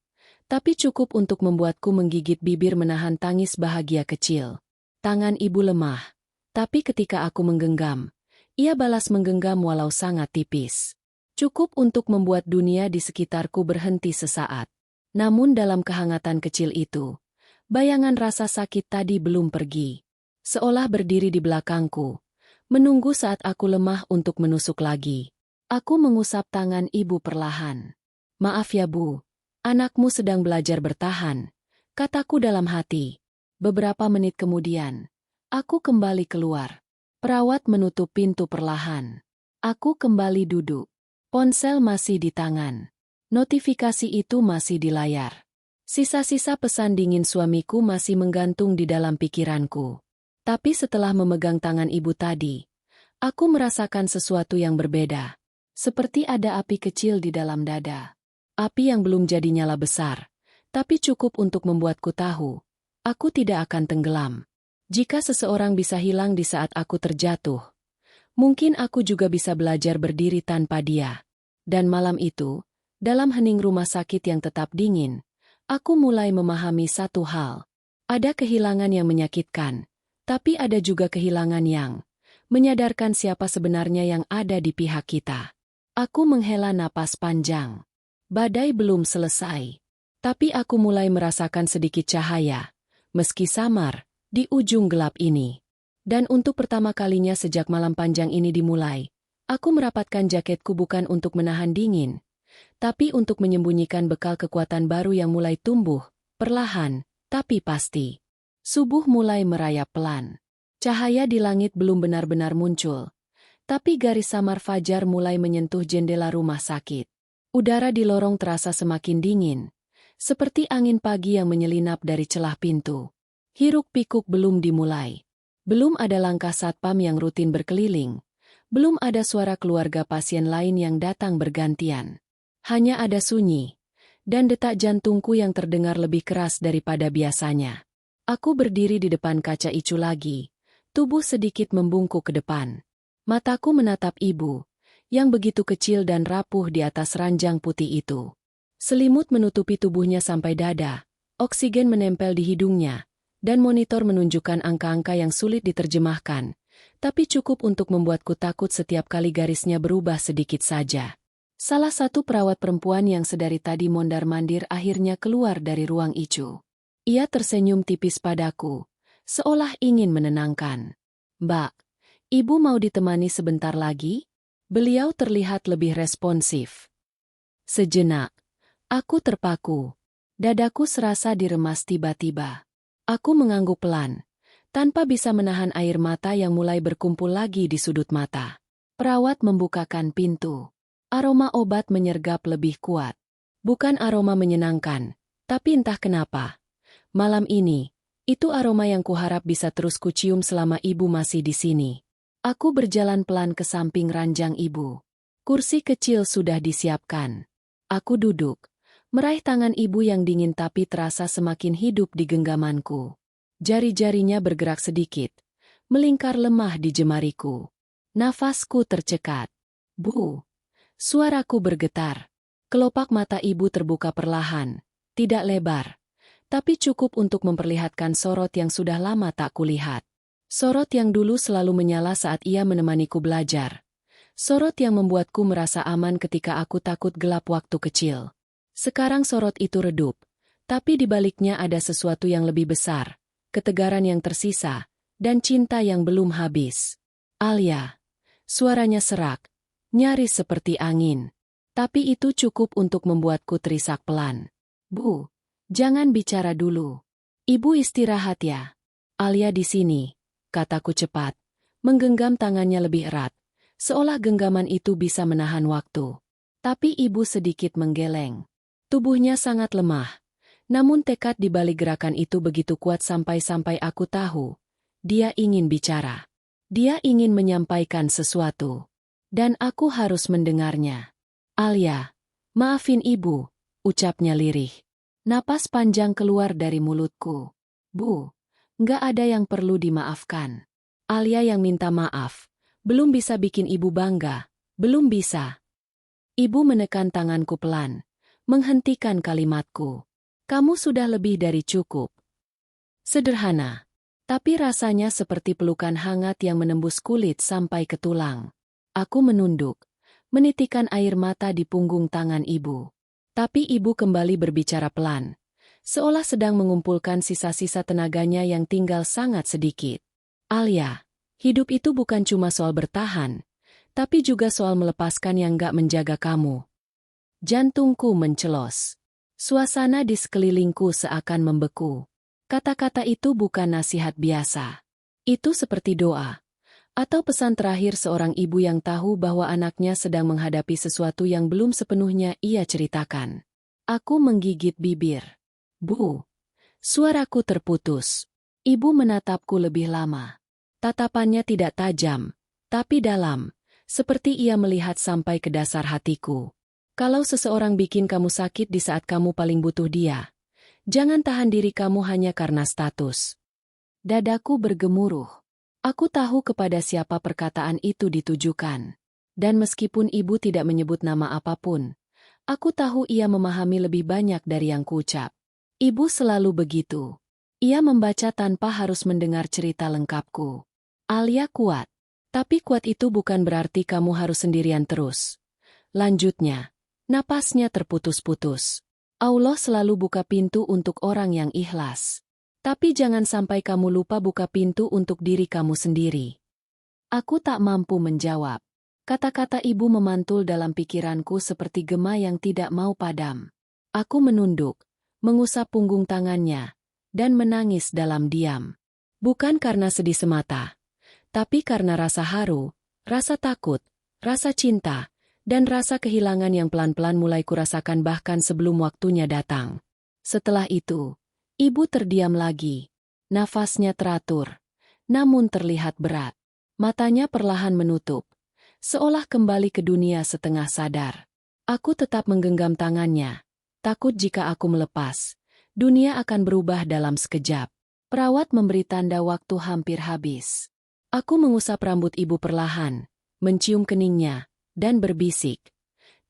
[SPEAKER 1] tapi cukup untuk membuatku menggigit bibir menahan tangis bahagia kecil. Tangan ibu lemah, tapi ketika aku menggenggam, ia balas menggenggam walau sangat tipis. Cukup untuk membuat dunia di sekitarku berhenti sesaat. Namun dalam kehangatan kecil itu, bayangan rasa sakit tadi belum pergi. Seolah berdiri di belakangku, menunggu saat aku lemah untuk menusuk lagi. Aku mengusap tangan ibu perlahan. Maaf ya Bu, anakmu sedang belajar bertahan, kataku dalam hati. Beberapa menit kemudian, aku kembali keluar. Perawat menutup pintu perlahan. Aku kembali duduk. Ponsel masih di tangan. Notifikasi itu masih di layar. Sisa-sisa pesan dingin suamiku masih menggantung di dalam pikiranku. Tapi setelah memegang tangan ibu tadi, aku merasakan sesuatu yang berbeda. Seperti ada api kecil di dalam dada. Api yang belum jadi nyala besar, tapi cukup untuk membuatku tahu, aku tidak akan tenggelam. Jika seseorang bisa hilang di saat aku terjatuh, mungkin aku juga bisa belajar berdiri tanpa dia. Dan malam itu, dalam hening rumah sakit yang tetap dingin, aku mulai memahami satu hal. Ada kehilangan yang menyakitkan, tapi ada juga kehilangan yang menyadarkan siapa sebenarnya yang ada di pihak kita. Aku menghela napas panjang. Badai belum selesai, tapi aku mulai merasakan sedikit cahaya, meski samar, di ujung gelap ini. Dan untuk pertama kalinya sejak malam panjang ini dimulai, aku merapatkan jaketku bukan untuk menahan dingin, tapi untuk menyembunyikan bekal kekuatan baru yang mulai tumbuh, perlahan, tapi pasti. Subuh mulai merayap pelan. Cahaya di langit belum benar-benar muncul, Tapi garis samar fajar mulai menyentuh jendela rumah sakit. Udara di lorong terasa semakin dingin, seperti angin pagi yang menyelinap dari celah pintu. Hiruk-pikuk belum dimulai. Belum ada langkah satpam yang rutin berkeliling. Belum ada suara keluarga pasien lain yang datang bergantian. Hanya ada sunyi, dan detak jantungku yang terdengar lebih keras daripada biasanya. Aku berdiri di depan kaca Icu lagi, tubuh sedikit membungkuk ke depan. Mataku menatap ibu, yang begitu kecil dan rapuh di atas ranjang putih itu. Selimut menutupi tubuhnya sampai dada, oksigen menempel di hidungnya, dan monitor menunjukkan angka-angka yang sulit diterjemahkan, tapi cukup untuk membuatku takut setiap kali garisnya berubah sedikit saja. Salah satu perawat perempuan yang sedari tadi mondar-mandir akhirnya keluar dari ruang Icu. Ia tersenyum tipis padaku, seolah ingin menenangkan. "Mbak, Ibu mau ditemani sebentar lagi?" Beliau terlihat lebih responsif. Sejenak, aku terpaku. Dadaku serasa diremas tiba-tiba. Aku mengangguk pelan, tanpa bisa menahan air mata yang mulai berkumpul lagi di sudut mata. Perawat membukakan pintu. Aroma obat menyergap lebih kuat. Bukan aroma menyenangkan, tapi entah kenapa. Malam ini, itu aroma yang kuharap bisa terus kucium selama ibu masih di sini. Aku berjalan pelan ke samping ranjang ibu. Kursi kecil sudah disiapkan. Aku duduk, meraih tangan ibu yang dingin tapi terasa semakin hidup di genggamanku. Jari-jarinya bergerak sedikit, melingkar lemah di jemariku. Nafasku tercekat. "Bu." Suaraku bergetar. Kelopak mata ibu terbuka perlahan, tidak lebar, tapi cukup untuk memperlihatkan sorot yang sudah lama tak kulihat. Sorot yang dulu selalu menyala saat ia menemaniku belajar. Sorot yang membuatku merasa aman ketika aku takut gelap waktu kecil. Sekarang sorot itu redup, tapi di baliknya ada sesuatu yang lebih besar, ketegaran yang tersisa, dan cinta yang belum habis. "Alia." Suaranya serak, nyaris seperti angin. Tapi itu cukup untuk membuatku terisak pelan. "Bu, jangan bicara dulu. Ibu istirahat ya." "Alia di sini," kataku cepat, menggenggam tangannya lebih erat, seolah genggaman itu bisa menahan waktu. Tapi ibu sedikit menggeleng. Tubuhnya sangat lemah, namun tekad di balik gerakan itu begitu kuat sampai-sampai aku tahu, dia ingin bicara. Dia ingin menyampaikan sesuatu. Dan aku harus mendengarnya. "Alia, maafin ibu," ucapnya lirih. Napas panjang keluar dari mulutku. "Bu, nggak ada yang perlu dimaafkan." Alia yang minta maaf, belum bisa bikin ibu bangga, belum bisa. Ibu menekan tanganku pelan, menghentikan kalimatku. "Kamu sudah lebih dari cukup." Sederhana, tapi rasanya seperti pelukan hangat yang menembus kulit sampai ke tulang. Aku menunduk, menitikan air mata di punggung tangan ibu. Tapi ibu kembali berbicara pelan, seolah sedang mengumpulkan sisa-sisa tenaganya yang tinggal sangat sedikit. "Alia, hidup itu bukan cuma soal bertahan, tapi juga soal melepaskan yang gak menjaga kamu." Jantungku mencelos. Suasana di sekelilingku seakan membeku. Kata-kata itu bukan nasihat biasa. Itu seperti doa, atau pesan terakhir seorang ibu yang tahu bahwa anaknya sedang menghadapi sesuatu yang belum sepenuhnya ia ceritakan. Aku menggigit bibir. "Bu." Suaraku terputus. Ibu menatapku lebih lama. Tatapannya tidak tajam, tapi dalam, seperti ia melihat sampai ke dasar hatiku. "Kalau seseorang bikin kamu sakit di saat kamu paling butuh dia, jangan tahan diri kamu hanya karena status." Dadaku bergemuruh. Aku tahu kepada siapa perkataan itu ditujukan. Dan meskipun ibu tidak menyebut nama apapun, aku tahu ia memahami lebih banyak dari yang kuucap. Ibu selalu begitu. Ia membaca tanpa harus mendengar cerita lengkapku. "Alia kuat. Tapi kuat itu bukan berarti kamu harus sendirian terus." Lanjutnya, napasnya terputus-putus. "Allah selalu buka pintu untuk orang yang ikhlas. Tapi jangan sampai kamu lupa buka pintu untuk diri kamu sendiri." Aku tak mampu menjawab. Kata-kata ibu memantul dalam pikiranku seperti gema yang tidak mau padam. Aku menunduk, mengusap punggung tangannya, dan menangis dalam diam. Bukan karena sedih semata, tapi karena rasa haru, Rasa takut, rasa cinta, dan rasa kehilangan yang pelan-pelan mulai kurasakan bahkan sebelum waktunya datang. Setelah itu, ibu terdiam lagi. Nafasnya teratur, namun terlihat berat. Matanya perlahan menutup, seolah kembali ke dunia setengah sadar. Aku tetap menggenggam tangannya, takut jika aku melepas, dunia akan berubah dalam sekejap. Perawat memberi tanda waktu hampir habis. Aku mengusap rambut ibu perlahan, mencium keningnya, dan berbisik.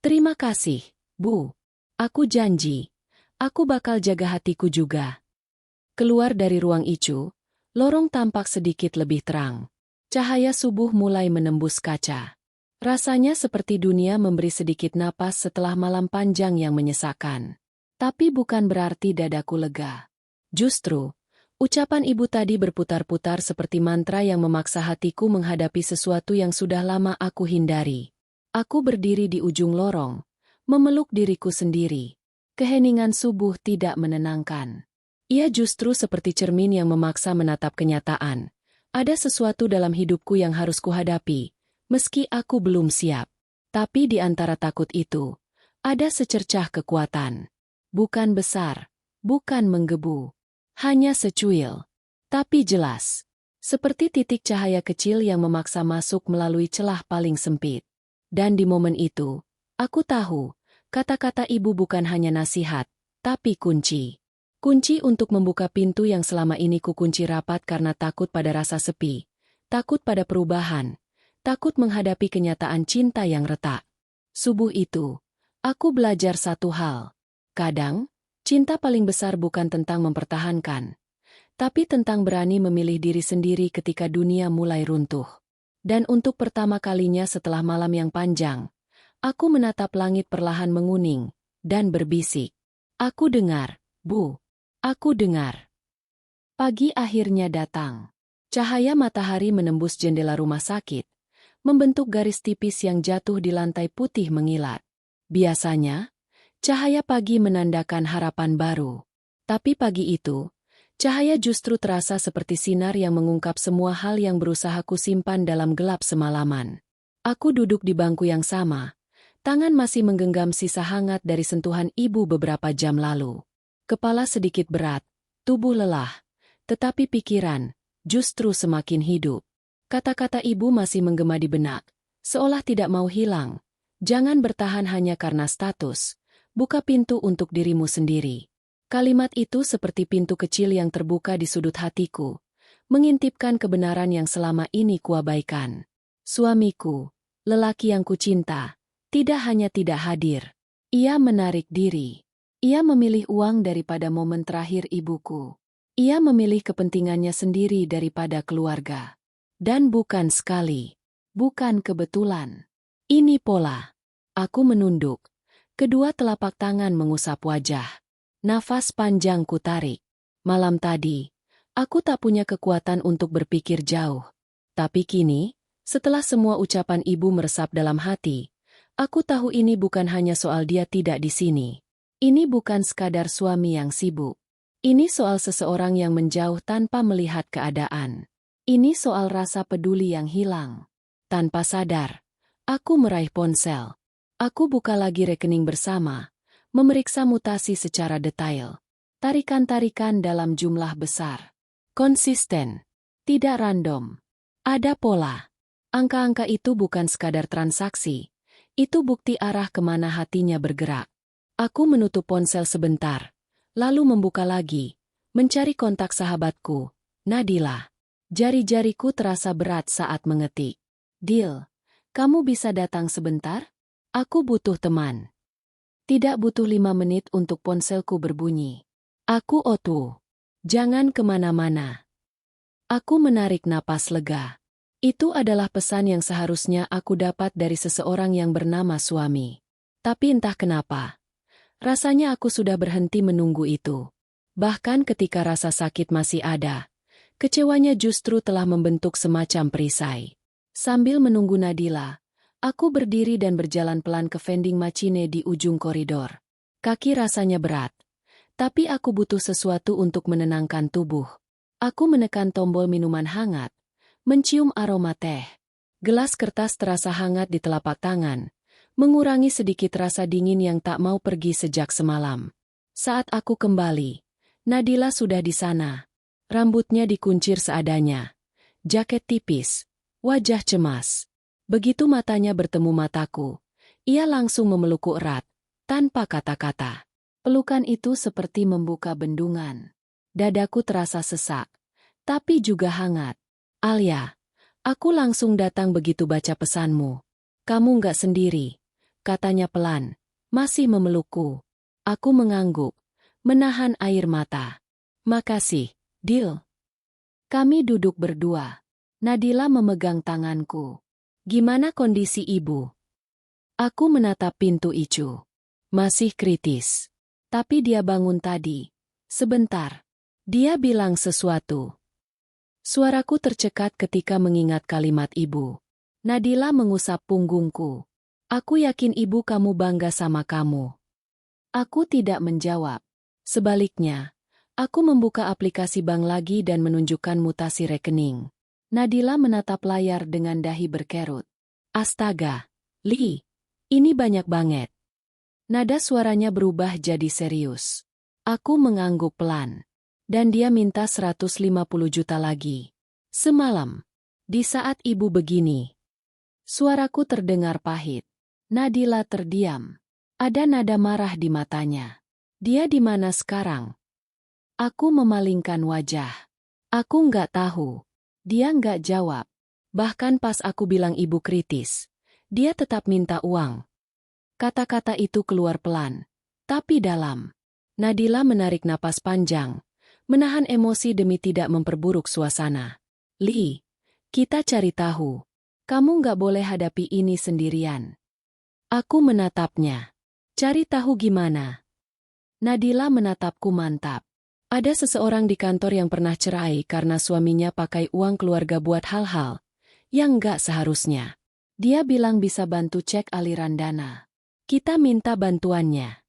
[SPEAKER 1] "Terima kasih, Bu. Aku janji, aku bakal jaga hatiku juga." Keluar dari ruang ICU, lorong tampak sedikit lebih terang. Cahaya subuh mulai menembus kaca. Rasanya seperti dunia memberi sedikit napas setelah malam panjang yang menyesakkan. Tapi bukan berarti dadaku lega. Justru, ucapan ibu tadi berputar-putar seperti mantra yang memaksa hatiku menghadapi sesuatu yang sudah lama aku hindari. Aku berdiri di ujung lorong, memeluk diriku sendiri. Keheningan subuh tidak menenangkan. Ia justru seperti cermin yang memaksa menatap kenyataan. Ada sesuatu dalam hidupku yang harus kuhadapi, meski aku belum siap. Tapi di antara takut itu, ada secercah kekuatan. Bukan besar, bukan menggebu. Hanya secuil, tapi jelas. Seperti titik cahaya kecil yang memaksa masuk melalui celah paling sempit. Dan di momen itu, aku tahu, kata-kata ibu bukan hanya nasihat, tapi kunci. Kunci untuk membuka pintu yang selama ini kukunci rapat karena takut pada rasa sepi, takut pada perubahan, takut menghadapi kenyataan cinta yang retak. Subuh itu, aku belajar satu hal. Kadang, cinta paling besar bukan tentang mempertahankan, tapi tentang berani memilih diri sendiri ketika dunia mulai runtuh. Dan untuk pertama kalinya setelah malam yang panjang, aku menatap langit perlahan menguning dan berbisik. Aku dengar, Bu. Aku dengar. Pagi akhirnya datang. Cahaya matahari menembus jendela rumah sakit, membentuk garis tipis yang jatuh di lantai putih mengilat. Biasanya, cahaya pagi menandakan harapan baru. Tapi pagi itu, cahaya justru terasa seperti sinar yang mengungkap semua hal yang berusaha kusimpan dalam gelap semalaman. Aku duduk di bangku yang sama, tangan masih menggenggam sisa hangat dari sentuhan ibu beberapa jam lalu. Kepala sedikit berat, tubuh lelah, tetapi pikiran justru semakin hidup. Kata-kata ibu masih menggema di benak, seolah tidak mau hilang. Jangan bertahan hanya karena status, buka pintu untuk dirimu sendiri. Kalimat itu seperti pintu kecil yang terbuka di sudut hatiku, mengintipkan kebenaran yang selama ini kuabaikan. Suamiku, lelaki yang kucinta, tidak hanya tidak hadir. Ia menarik diri. Ia memilih uang daripada momen terakhir ibuku. Ia memilih kepentingannya sendiri daripada keluarga. Dan bukan sekali. Bukan kebetulan. Ini pola. Aku menunduk. Kedua telapak tangan mengusap wajah. Nafas panjang ku tarik. Malam tadi, aku tak punya kekuatan untuk berpikir jauh. Tapi kini, setelah semua ucapan ibu meresap dalam hati, aku tahu ini bukan hanya soal dia tidak di sini. Ini bukan sekadar suami yang sibuk. Ini soal seseorang yang menjauh tanpa melihat keadaan. Ini soal rasa peduli yang hilang. Tanpa sadar, aku meraih ponsel. Aku buka lagi rekening bersama, memeriksa mutasi secara detail. Tarikan-tarikan dalam jumlah besar. Konsisten. Tidak random. Ada pola. Angka-angka itu bukan sekadar transaksi. Itu bukti arah kemana hatinya bergerak. Aku menutup ponsel sebentar, lalu membuka lagi, mencari kontak sahabatku, Nadila. Jari-jariku terasa berat saat mengetik. "Dil, kamu bisa datang sebentar? Aku butuh teman." Tidak butuh 5 menit untuk ponselku berbunyi. "Aku Otu. Jangan kemana-mana." Aku menarik napas lega. Itu adalah pesan yang seharusnya aku dapat dari seseorang yang bernama suami. Tapi entah kenapa, rasanya aku sudah berhenti menunggu itu. Bahkan ketika rasa sakit masih ada, kecewanya justru telah membentuk semacam perisai. Sambil menunggu Nadila, aku berdiri dan berjalan pelan ke vending machine di ujung koridor. Kaki rasanya berat, tapi aku butuh sesuatu untuk menenangkan tubuh. Aku menekan tombol minuman hangat, mencium aroma teh. Gelas kertas terasa hangat di telapak tangan, mengurangi sedikit rasa dingin yang tak mau pergi sejak semalam. Saat aku kembali, Nadila sudah di sana. Rambutnya dikuncir seadanya. Jaket tipis. Wajah cemas. Begitu matanya bertemu mataku, ia langsung memelukku erat, tanpa kata-kata. Pelukan itu seperti membuka bendungan. Dadaku terasa sesak, tapi juga hangat. Alia, aku langsung datang begitu baca pesanmu. Kamu nggak sendiri, katanya pelan, masih memelukku. Aku mengangguk, menahan air mata. Makasih, Dil. Kami duduk berdua. Nadila memegang tanganku. Gimana kondisi ibu? Aku menatap pintu Icu. Masih kritis. Tapi dia bangun tadi. Sebentar. Dia bilang sesuatu. Suaraku tercekat ketika mengingat kalimat ibu. Nadila mengusap punggungku. Aku yakin ibu kamu bangga sama kamu. Aku tidak menjawab. Sebaliknya, aku membuka aplikasi bank lagi dan menunjukkan mutasi rekening. Nadila menatap layar dengan dahi berkerut. Astaga, Li, ini banyak banget. Nada suaranya berubah jadi serius. Aku mengangguk pelan. Dan dia minta 150 juta lagi. Semalam, di saat ibu begini. Suaraku terdengar pahit. Nadila terdiam. Ada nada marah di matanya. Dia di mana sekarang? Aku memalingkan wajah. Aku nggak tahu. Dia nggak jawab. Bahkan pas aku bilang ibu kritis, dia tetap minta uang. Kata-kata itu keluar pelan, tapi dalam. Nadila menarik napas panjang, menahan emosi demi tidak memperburuk suasana. Li, kita cari tahu. Kamu nggak boleh hadapi ini sendirian. Aku menatapnya. Cari tahu gimana? Nadila menatapku mantap. Ada seseorang di kantor yang pernah cerai karena suaminya pakai uang keluarga buat hal-hal yang nggak seharusnya. Dia bilang bisa bantu cek aliran dana. Kita minta bantuannya.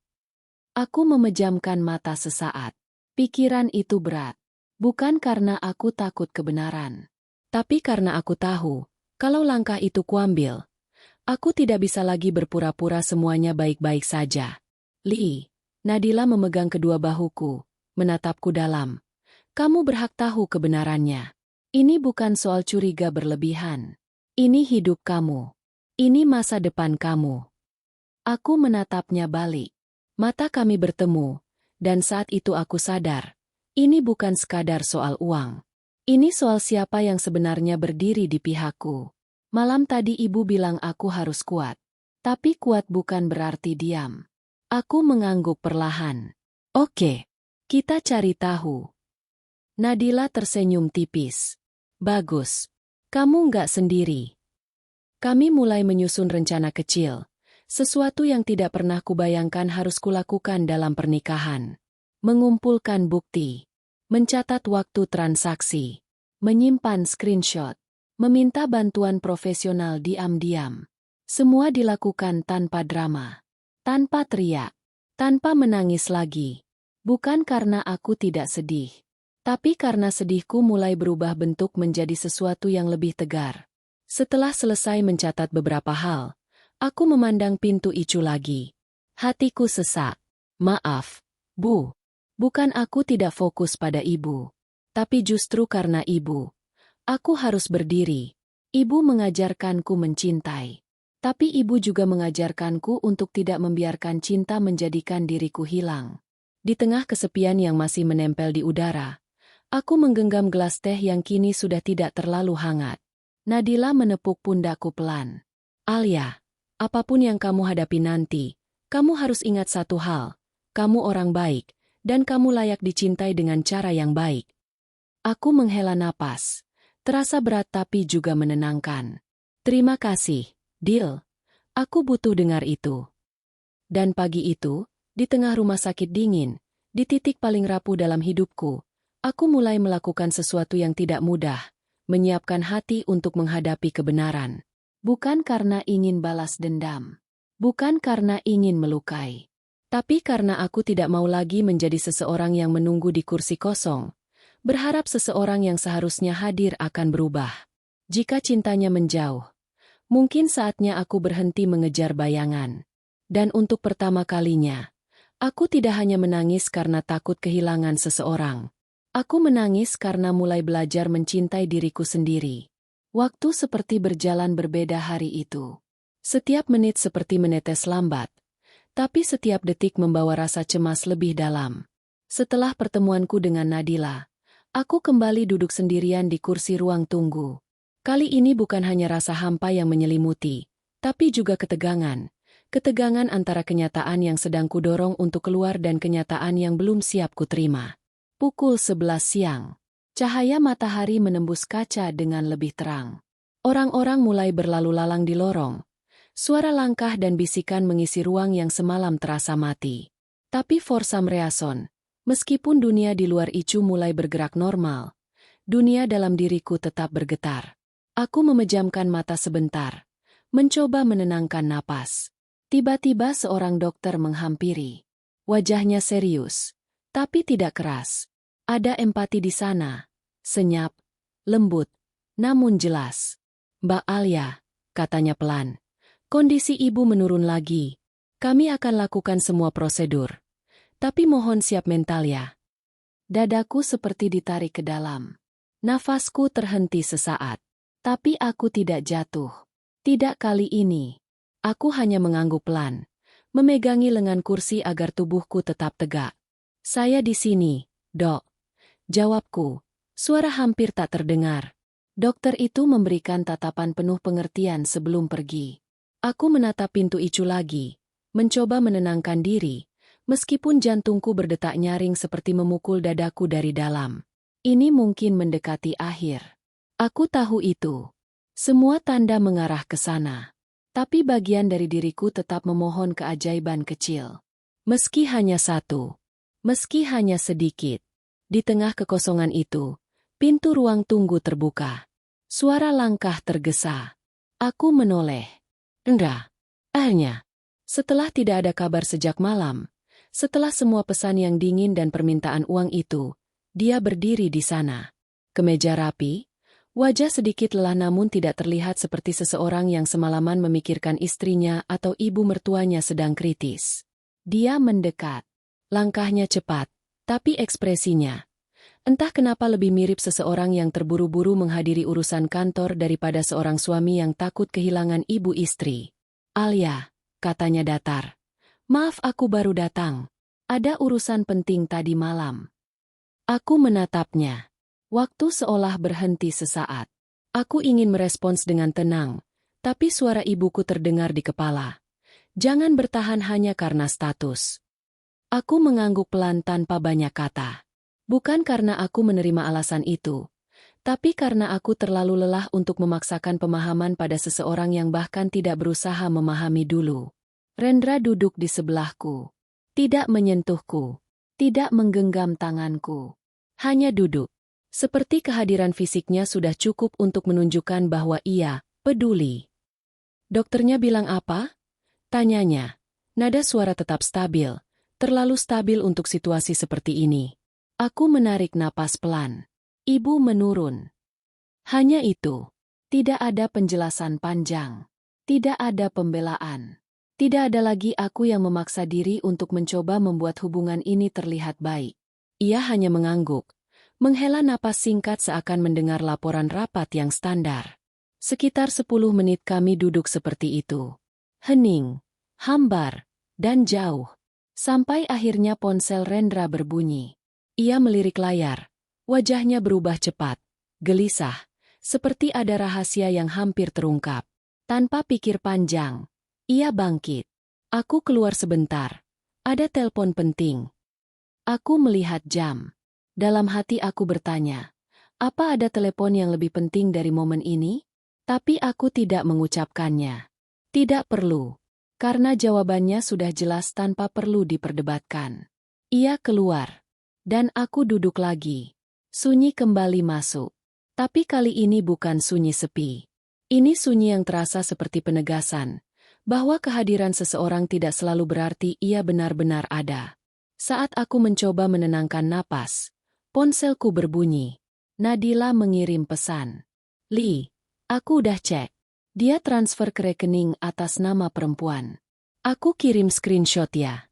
[SPEAKER 1] Aku memejamkan mata sesaat. Pikiran itu berat. Bukan karena aku takut kebenaran. Tapi karena aku tahu, kalau langkah itu kuambil, aku tidak bisa lagi berpura-pura semuanya baik-baik saja. Li, Nadila memegang kedua bahuku. Menatapku dalam. Kamu berhak tahu kebenarannya. Ini bukan soal curiga berlebihan. Ini hidup kamu. Ini masa depan kamu. Aku menatapnya balik. Mata kami bertemu, dan saat itu aku sadar. Ini bukan sekadar soal uang. Ini soal siapa yang sebenarnya berdiri di pihakku. Malam tadi ibu bilang aku harus kuat. Tapi kuat bukan berarti diam. Aku mengangguk perlahan. Oke. Kita cari tahu. Nadila tersenyum tipis. Bagus. Kamu nggak sendiri. Kami mulai menyusun rencana kecil. Sesuatu yang tidak pernah kubayangkan harus kulakukan dalam pernikahan. Mengumpulkan bukti. Mencatat waktu transaksi. Menyimpan screenshot. Meminta bantuan profesional diam-diam. Semua dilakukan tanpa drama. Tanpa teriak. Tanpa menangis lagi. Bukan karena aku tidak sedih, tapi karena sedihku mulai berubah bentuk menjadi sesuatu yang lebih tegar. Setelah selesai mencatat beberapa hal, aku memandang pintu Icu lagi. Hatiku sesak. Maaf, Bu. Bukan aku tidak fokus pada ibu. Tapi justru karena ibu, aku harus berdiri. Ibu mengajarkanku mencintai. Tapi ibu juga mengajarkanku untuk tidak membiarkan cinta menjadikan diriku hilang. Di tengah kesepian yang masih menempel di udara, aku menggenggam gelas teh yang kini sudah tidak terlalu hangat. Nadila menepuk pundakku pelan. Alia, apapun yang kamu hadapi nanti, kamu harus ingat satu hal. Kamu orang baik, dan kamu layak dicintai dengan cara yang baik. Aku menghela napas. Terasa berat tapi juga menenangkan. Terima kasih, Dil. Aku butuh dengar itu. Dan pagi itu, di tengah rumah sakit dingin, di titik paling rapuh dalam hidupku, aku mulai melakukan sesuatu yang tidak mudah, menyiapkan hati untuk menghadapi kebenaran. Bukan karena ingin balas dendam. Bukan karena ingin melukai. Tapi karena aku tidak mau lagi menjadi seseorang yang menunggu di kursi kosong, berharap seseorang yang seharusnya hadir akan berubah. Jika cintanya menjauh, Mungkin saatnya aku berhenti mengejar bayangan. Dan untuk pertama kalinya, aku tidak hanya menangis karena takut kehilangan seseorang. Aku menangis karena mulai belajar mencintai diriku sendiri. Waktu seperti berjalan berbeda hari itu. Setiap menit seperti menetes lambat, tapi setiap detik membawa rasa cemas lebih dalam. Setelah pertemuanku dengan Nadila, aku kembali duduk sendirian di kursi ruang tunggu. Kali ini bukan hanya rasa hampa yang menyelimuti, tapi juga ketegangan. Ketegangan antara kenyataan yang sedang kudorong untuk keluar dan kenyataan yang belum siap kuterima. Pukul 11 siang. Cahaya matahari menembus kaca dengan lebih terang. Orang-orang mulai berlalu lalang di lorong. Suara langkah dan bisikan mengisi ruang yang semalam terasa mati. Tapi Forsam Reason, meskipun dunia di luar Icu mulai bergerak normal, dunia dalam diriku tetap bergetar. Aku memejamkan mata sebentar, mencoba menenangkan napas. Tiba-tiba seorang dokter menghampiri. Wajahnya serius, tapi tidak keras. Ada empati di sana, senyap, lembut, namun jelas. "Mbak Alia," katanya pelan, "kondisi ibu menurun lagi. Kami akan lakukan semua prosedur. Tapi mohon siap mental ya." Dadaku seperti ditarik ke dalam. Nafasku terhenti sesaat. Tapi aku tidak jatuh. Tidak kali ini. Aku hanya mengangguk pelan, memegangi lengan kursi agar tubuhku tetap tegak. "Saya di sini, Dok," jawabku. Suara hampir tak terdengar. Dokter itu memberikan tatapan penuh pengertian sebelum pergi. Aku menatap pintu Icu lagi, mencoba menenangkan diri, meskipun jantungku berdetak nyaring seperti memukul dadaku dari dalam. Ini mungkin mendekati akhir. Aku tahu itu. Semua tanda mengarah ke sana. Tapi bagian dari diriku tetap memohon keajaiban kecil. Meski hanya satu. Meski hanya sedikit. Di tengah kekosongan itu, pintu ruang tunggu terbuka. Suara langkah tergesa. Aku menoleh. Enggak. Akhirnya, setelah tidak ada kabar sejak malam, setelah semua pesan yang dingin dan permintaan uang itu, dia berdiri di sana. Kemeja rapi, wajah sedikit lelah namun tidak terlihat seperti seseorang yang semalaman memikirkan istrinya atau ibu mertuanya sedang kritis. Dia mendekat. Langkahnya cepat, tapi ekspresinya, entah kenapa lebih mirip seseorang yang terburu-buru menghadiri urusan kantor daripada seorang suami yang takut kehilangan ibu istri. "Alia," katanya datar. "Maaf aku baru datang. Ada urusan penting tadi malam." Aku menatapnya. Waktu seolah berhenti sesaat. Aku ingin merespons dengan tenang, tapi suara ibuku terdengar di kepala. "Jangan bertahan hanya karena status." Aku mengangguk pelan tanpa banyak kata. Bukan karena aku menerima alasan itu, tapi karena aku terlalu lelah untuk memaksakan pemahaman pada seseorang yang bahkan tidak berusaha memahami dulu. Rendra duduk di sebelahku. Tidak menyentuhku. Tidak menggenggam tanganku. Hanya duduk. Seperti kehadiran fisiknya sudah cukup untuk menunjukkan bahwa ia peduli. "Dokternya bilang apa?" tanyanya. Nada suara tetap stabil, terlalu stabil untuk situasi seperti ini. Aku menarik napas pelan. Ibu menurun. Hanya itu. Tidak ada penjelasan panjang. Tidak ada pembelaan. Tidak ada lagi aku yang memaksa diri untuk mencoba membuat hubungan ini terlihat baik. Ia hanya mengangguk. Menghela napas singkat seakan mendengar laporan rapat yang standar. Sekitar 10 menit kami duduk seperti itu. Hening, hambar, dan jauh. Sampai akhirnya ponsel Rendra berbunyi. Ia melirik layar. Wajahnya berubah cepat, gelisah, seperti ada rahasia yang hampir terungkap. Tanpa pikir panjang, ia bangkit. Aku keluar sebentar. Ada telepon penting. Aku melihat jam. Dalam hati aku bertanya, apa ada telepon yang lebih penting dari momen ini? Tapi aku tidak mengucapkannya. Tidak perlu. Karena jawabannya sudah jelas tanpa perlu diperdebatkan. Ia keluar. Dan aku duduk lagi. Sunyi kembali masuk. Tapi kali ini bukan sunyi sepi. Ini sunyi yang terasa seperti penegasan, bahwa kehadiran seseorang tidak selalu berarti ia benar-benar ada. Saat aku mencoba menenangkan napas, ponselku berbunyi. Nadila mengirim pesan. "Li, aku udah cek. Dia transfer ke rekening atas nama perempuan. Aku kirim screenshot ya.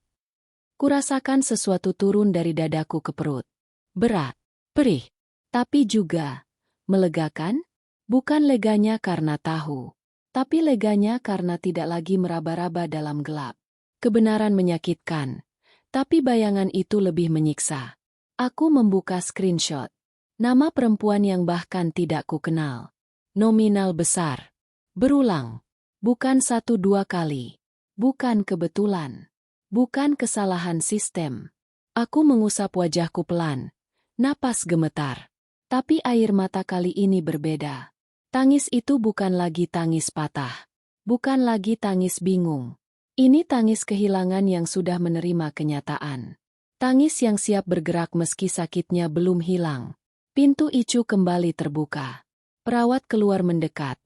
[SPEAKER 1] Kurasakan sesuatu turun dari dadaku ke perut. Berat, perih, tapi juga melegakan. Bukan leganya karena tahu, tapi leganya karena tidak lagi meraba-raba dalam gelap. Kebenaran menyakitkan, tapi bayangan itu lebih menyiksa. Aku membuka screenshot. Nama perempuan yang bahkan tidak kukenal. Nominal besar. Berulang. Bukan 1-2 kali. Bukan kebetulan. Bukan kesalahan sistem. Aku mengusap wajahku pelan. Napas gemetar. Tapi air mata kali ini berbeda. Tangis itu bukan lagi tangis patah. Bukan lagi tangis bingung. Ini tangis kehilangan yang sudah menerima kenyataan. Tangis yang siap bergerak meski sakitnya belum hilang. Pintu Icu kembali terbuka. Perawat keluar mendekat.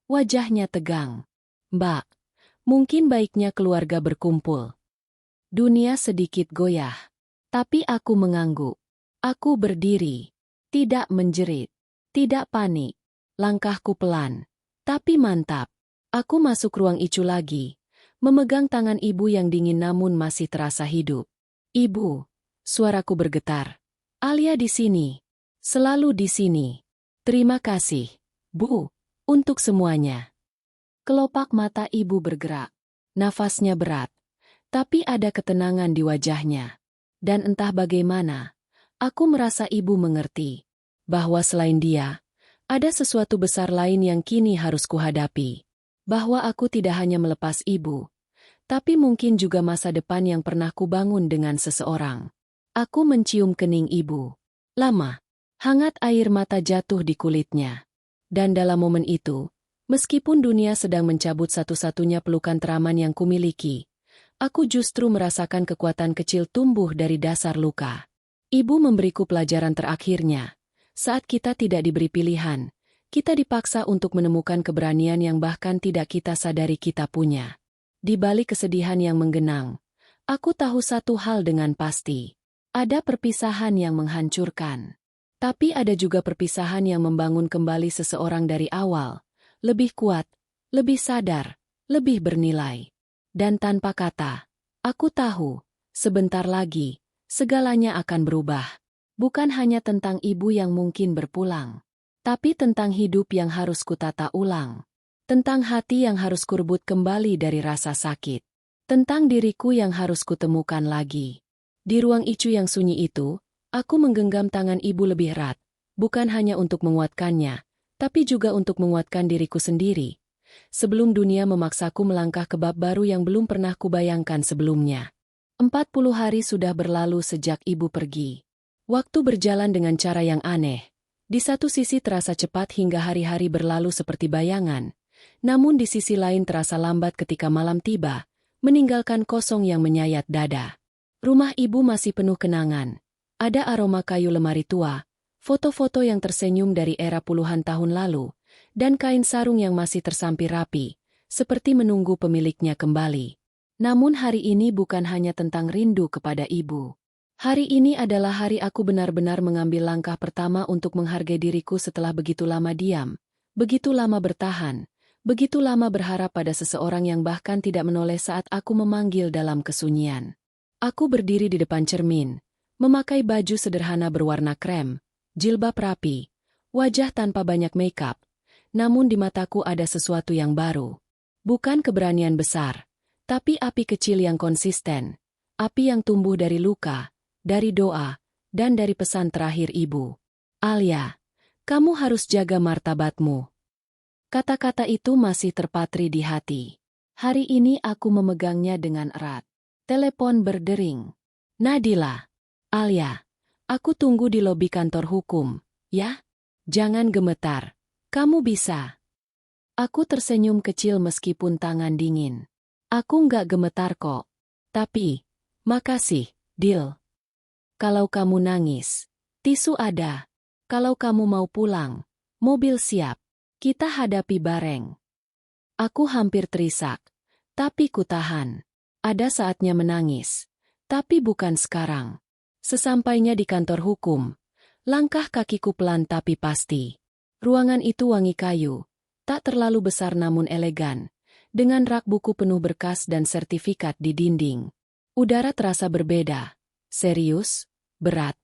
[SPEAKER 1] Wajahnya tegang. Mbak, mungkin baiknya keluarga berkumpul. Dunia sedikit goyah. Tapi aku mengangguk. Aku berdiri. Tidak menjerit. Tidak panik. Langkahku pelan. Tapi mantap. Aku masuk ruang Icu lagi. Memegang tangan ibu yang dingin namun masih terasa hidup. Ibu. Suaraku bergetar. Alia di sini. Selalu di sini. Terima kasih, Bu, untuk semuanya. Kelopak mata ibu bergerak. Nafasnya berat. Tapi ada ketenangan di wajahnya. Dan entah bagaimana, aku merasa ibu mengerti. Bahwa selain dia, ada sesuatu besar lain yang kini harus kuhadapi. Bahwa aku tidak hanya melepas ibu, tapi mungkin juga masa depan yang pernah kubangun dengan seseorang. Aku mencium kening ibu. Lama, hangat air mata jatuh di kulitnya. Dan dalam momen itu, meskipun dunia sedang mencabut satu-satunya pelukan teraman yang kumiliki, aku justru merasakan kekuatan kecil tumbuh dari dasar luka. Ibu memberiku pelajaran terakhirnya. Saat kita tidak diberi pilihan, kita dipaksa untuk menemukan keberanian yang bahkan tidak kita sadari kita punya. Di balik kesedihan yang menggenang, aku tahu satu hal dengan pasti. Ada perpisahan yang menghancurkan. Tapi ada juga perpisahan yang membangun kembali seseorang dari awal. Lebih kuat, lebih sadar, lebih bernilai. Dan tanpa kata, aku tahu, sebentar lagi, segalanya akan berubah. Bukan hanya tentang ibu yang mungkin berpulang, tapi tentang hidup yang harus kutata ulang. Tentang hati yang harus kurebut kembali dari rasa sakit. Tentang diriku yang harus kutemukan lagi. Di ruang Icu yang sunyi itu, aku menggenggam tangan ibu lebih erat, bukan hanya untuk menguatkannya, tapi juga untuk menguatkan diriku sendiri. Sebelum dunia memaksaku melangkah ke bab baru yang belum pernah kubayangkan sebelumnya. 40 hari sudah berlalu sejak ibu pergi. Waktu berjalan dengan cara yang aneh. Di satu sisi terasa cepat hingga hari-hari berlalu seperti bayangan, namun di sisi lain terasa lambat ketika malam tiba, meninggalkan kosong yang menyayat dada. Rumah ibu masih penuh kenangan. Ada aroma kayu lemari tua, foto-foto yang tersenyum dari era puluhan tahun lalu, dan kain sarung yang masih tersampir rapi, seperti menunggu pemiliknya kembali. Namun hari ini bukan hanya tentang rindu kepada ibu. Hari ini adalah hari aku benar-benar mengambil langkah pertama untuk menghargai diriku setelah begitu lama diam, begitu lama bertahan, begitu lama berharap pada seseorang yang bahkan tidak menoleh saat aku memanggil dalam kesunyian. Aku berdiri di depan cermin, memakai baju sederhana berwarna krem, jilbab rapi, wajah tanpa banyak makeup, namun di mataku ada sesuatu yang baru. Bukan keberanian besar, tapi api kecil yang konsisten, api yang tumbuh dari luka, dari doa, dan dari pesan terakhir ibu. Alia, kamu harus jaga martabatmu. Kata-kata itu masih terpatri di hati. Hari ini aku memegangnya dengan erat. Telepon berdering. Nadila. Alia, aku tunggu di lobi kantor hukum, ya? Jangan gemetar. Kamu bisa. Aku tersenyum kecil meskipun tangan dingin. Aku nggak gemetar kok. Tapi, makasih, Dil. Kalau kamu nangis, tisu ada. Kalau kamu mau pulang, mobil siap. Kita hadapi bareng. Aku hampir terisak, tapi ku tahan. Ada saatnya menangis, tapi bukan sekarang. Sesampainya di kantor hukum, langkah kakiku pelan tapi pasti. Ruangan itu wangi kayu, Tak terlalu besar namun elegan, dengan rak buku penuh berkas dan sertifikat di dinding. Udara terasa berbeda, serius, berat,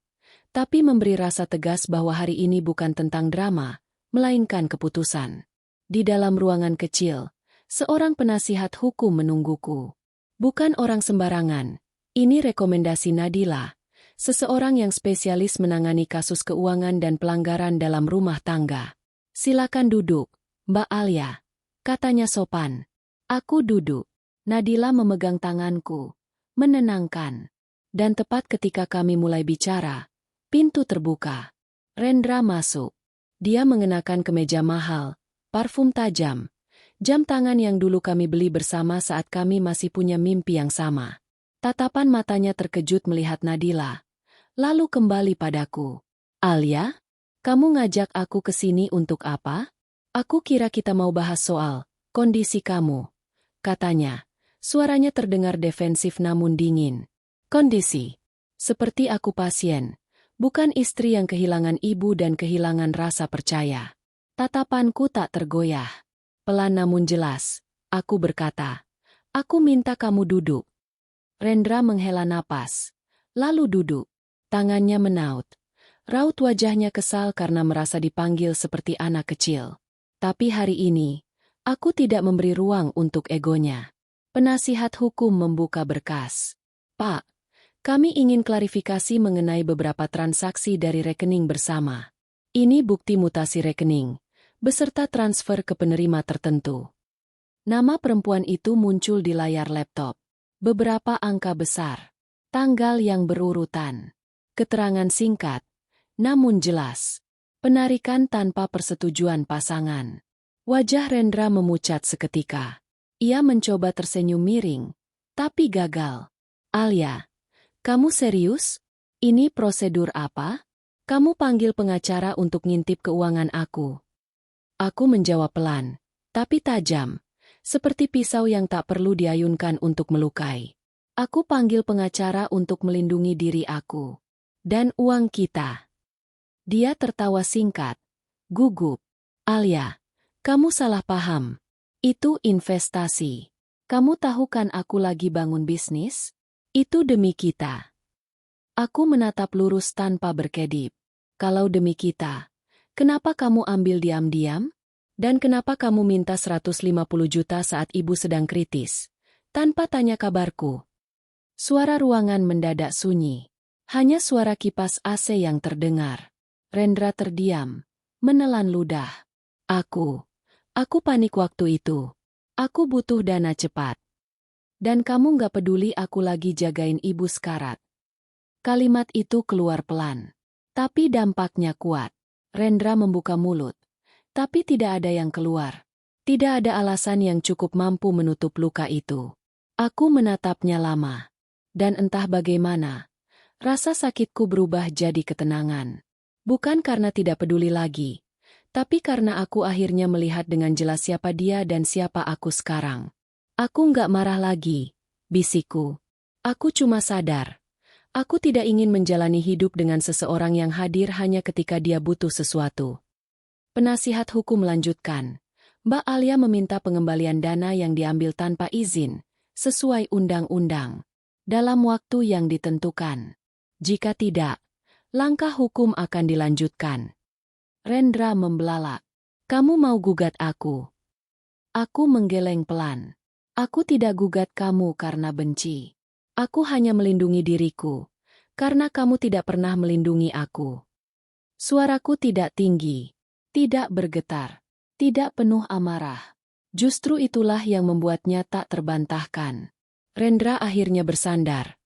[SPEAKER 1] tapi memberi rasa tegas bahwa hari ini bukan tentang drama, melainkan keputusan. Di dalam ruangan kecil, seorang penasihat hukum menungguku. Bukan orang sembarangan, ini rekomendasi Nadila, seseorang yang spesialis menangani kasus keuangan dan pelanggaran dalam rumah tangga. Silakan duduk, Mbak Alia, katanya sopan. Aku duduk. Nadila memegang tanganku, menenangkan. Dan tepat ketika kami mulai bicara, pintu terbuka. Rendra masuk. Dia mengenakan kemeja mahal, parfum tajam, jam tangan yang dulu kami beli bersama saat kami masih punya mimpi yang sama. Tatapan matanya terkejut melihat Nadila, lalu kembali padaku. Alia, kamu ngajak aku ke sini untuk apa? Aku kira kita mau bahas soal kondisi kamu, katanya. Suaranya terdengar defensif namun dingin. Kondisi. Seperti aku pasien, bukan istri yang kehilangan ibu dan kehilangan rasa percaya. Tatapanku tak tergoyah. Pelan namun jelas, aku berkata, aku minta kamu duduk. Rendra menghela napas, lalu duduk. Tangannya menaut. Raut wajahnya kesal karena merasa dipanggil seperti anak kecil. Tapi hari ini, aku tidak memberi ruang untuk egonya. Penasihat hukum membuka berkas. Pak, kami ingin klarifikasi mengenai beberapa transaksi dari rekening bersama. Ini bukti mutasi rekening, beserta transfer ke penerima tertentu. Nama perempuan itu muncul di layar laptop. Beberapa angka besar. Tanggal yang berurutan. Keterangan singkat, namun jelas. Penarikan tanpa persetujuan pasangan. Wajah Rendra memucat seketika. Ia mencoba tersenyum miring, tapi gagal. Alia, kamu serius? Ini prosedur apa? Kamu panggil pengacara untuk ngintip keuangan aku. Aku menjawab pelan, tapi tajam, seperti pisau yang tak perlu diayunkan untuk melukai. Aku panggil pengacara untuk melindungi diri aku. Dan uang kita. Dia tertawa singkat, gugup. Alia, kamu salah paham. Itu investasi. Kamu tahu kan aku lagi bangun bisnis? Itu demi kita. Aku menatap lurus tanpa berkedip. Kalau demi kita, kenapa kamu ambil diam-diam? Dan kenapa kamu minta 150 juta saat ibu sedang kritis? Tanpa tanya kabarku. Suara ruangan mendadak sunyi. Hanya suara kipas AC yang terdengar. Rendra terdiam, menelan ludah. Aku panik waktu itu. Aku butuh dana cepat. Dan kamu gak peduli aku lagi jagain ibu sekarat. Kalimat itu keluar pelan. Tapi dampaknya kuat. Rendra membuka mulut. Tapi tidak ada yang keluar. Tidak ada alasan yang cukup mampu menutup luka itu. Aku menatapnya lama. Dan entah bagaimana, rasa sakitku berubah jadi ketenangan. Bukan karena tidak peduli lagi, tapi karena aku akhirnya melihat dengan jelas siapa dia dan siapa aku sekarang. Aku nggak marah lagi, bisikku. Aku cuma sadar. Aku tidak ingin menjalani hidup dengan seseorang yang hadir hanya ketika dia butuh sesuatu. Penasihat hukum melanjutkan. Mbak Alia meminta pengembalian dana yang diambil tanpa izin, sesuai undang-undang, dalam waktu yang ditentukan. Jika tidak, langkah hukum akan dilanjutkan. Rendra membelalak. Kamu mau gugat aku? Aku menggeleng pelan. Aku tidak gugat kamu karena benci. Aku hanya melindungi diriku, karena kamu tidak pernah melindungi aku. Suaraku tidak tinggi. Tidak bergetar, tidak penuh amarah. Justru itulah yang membuatnya tak terbantahkan. Rendra akhirnya bersandar.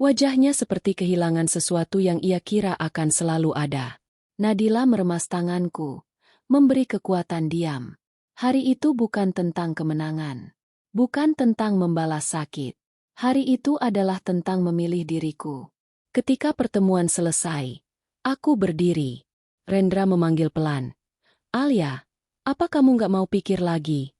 [SPEAKER 1] Wajahnya seperti kehilangan sesuatu yang ia kira akan selalu ada. Nadila meremas tanganku, memberi kekuatan diam. Hari itu bukan tentang kemenangan. Bukan tentang membalas sakit. Hari itu adalah tentang memilih diriku. Ketika pertemuan selesai, aku berdiri. Rendra memanggil pelan. Alia, apa kamu gak mau pikir lagi?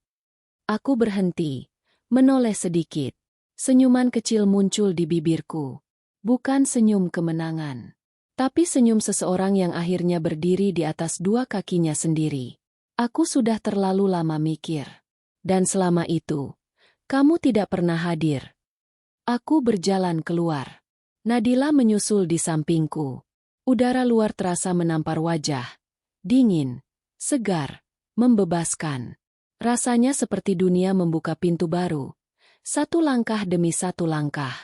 [SPEAKER 1] Aku berhenti, menoleh sedikit. Senyuman kecil muncul di bibirku. Bukan senyum kemenangan, tapi senyum seseorang yang akhirnya berdiri di atas dua kakinya sendiri. Aku sudah terlalu lama mikir. Dan selama itu, kamu tidak pernah hadir. Aku berjalan keluar. Nadila menyusul di sampingku. Udara luar terasa menampar wajah. Dingin, segar, membebaskan. Rasanya seperti dunia membuka pintu baru. Satu langkah demi satu langkah.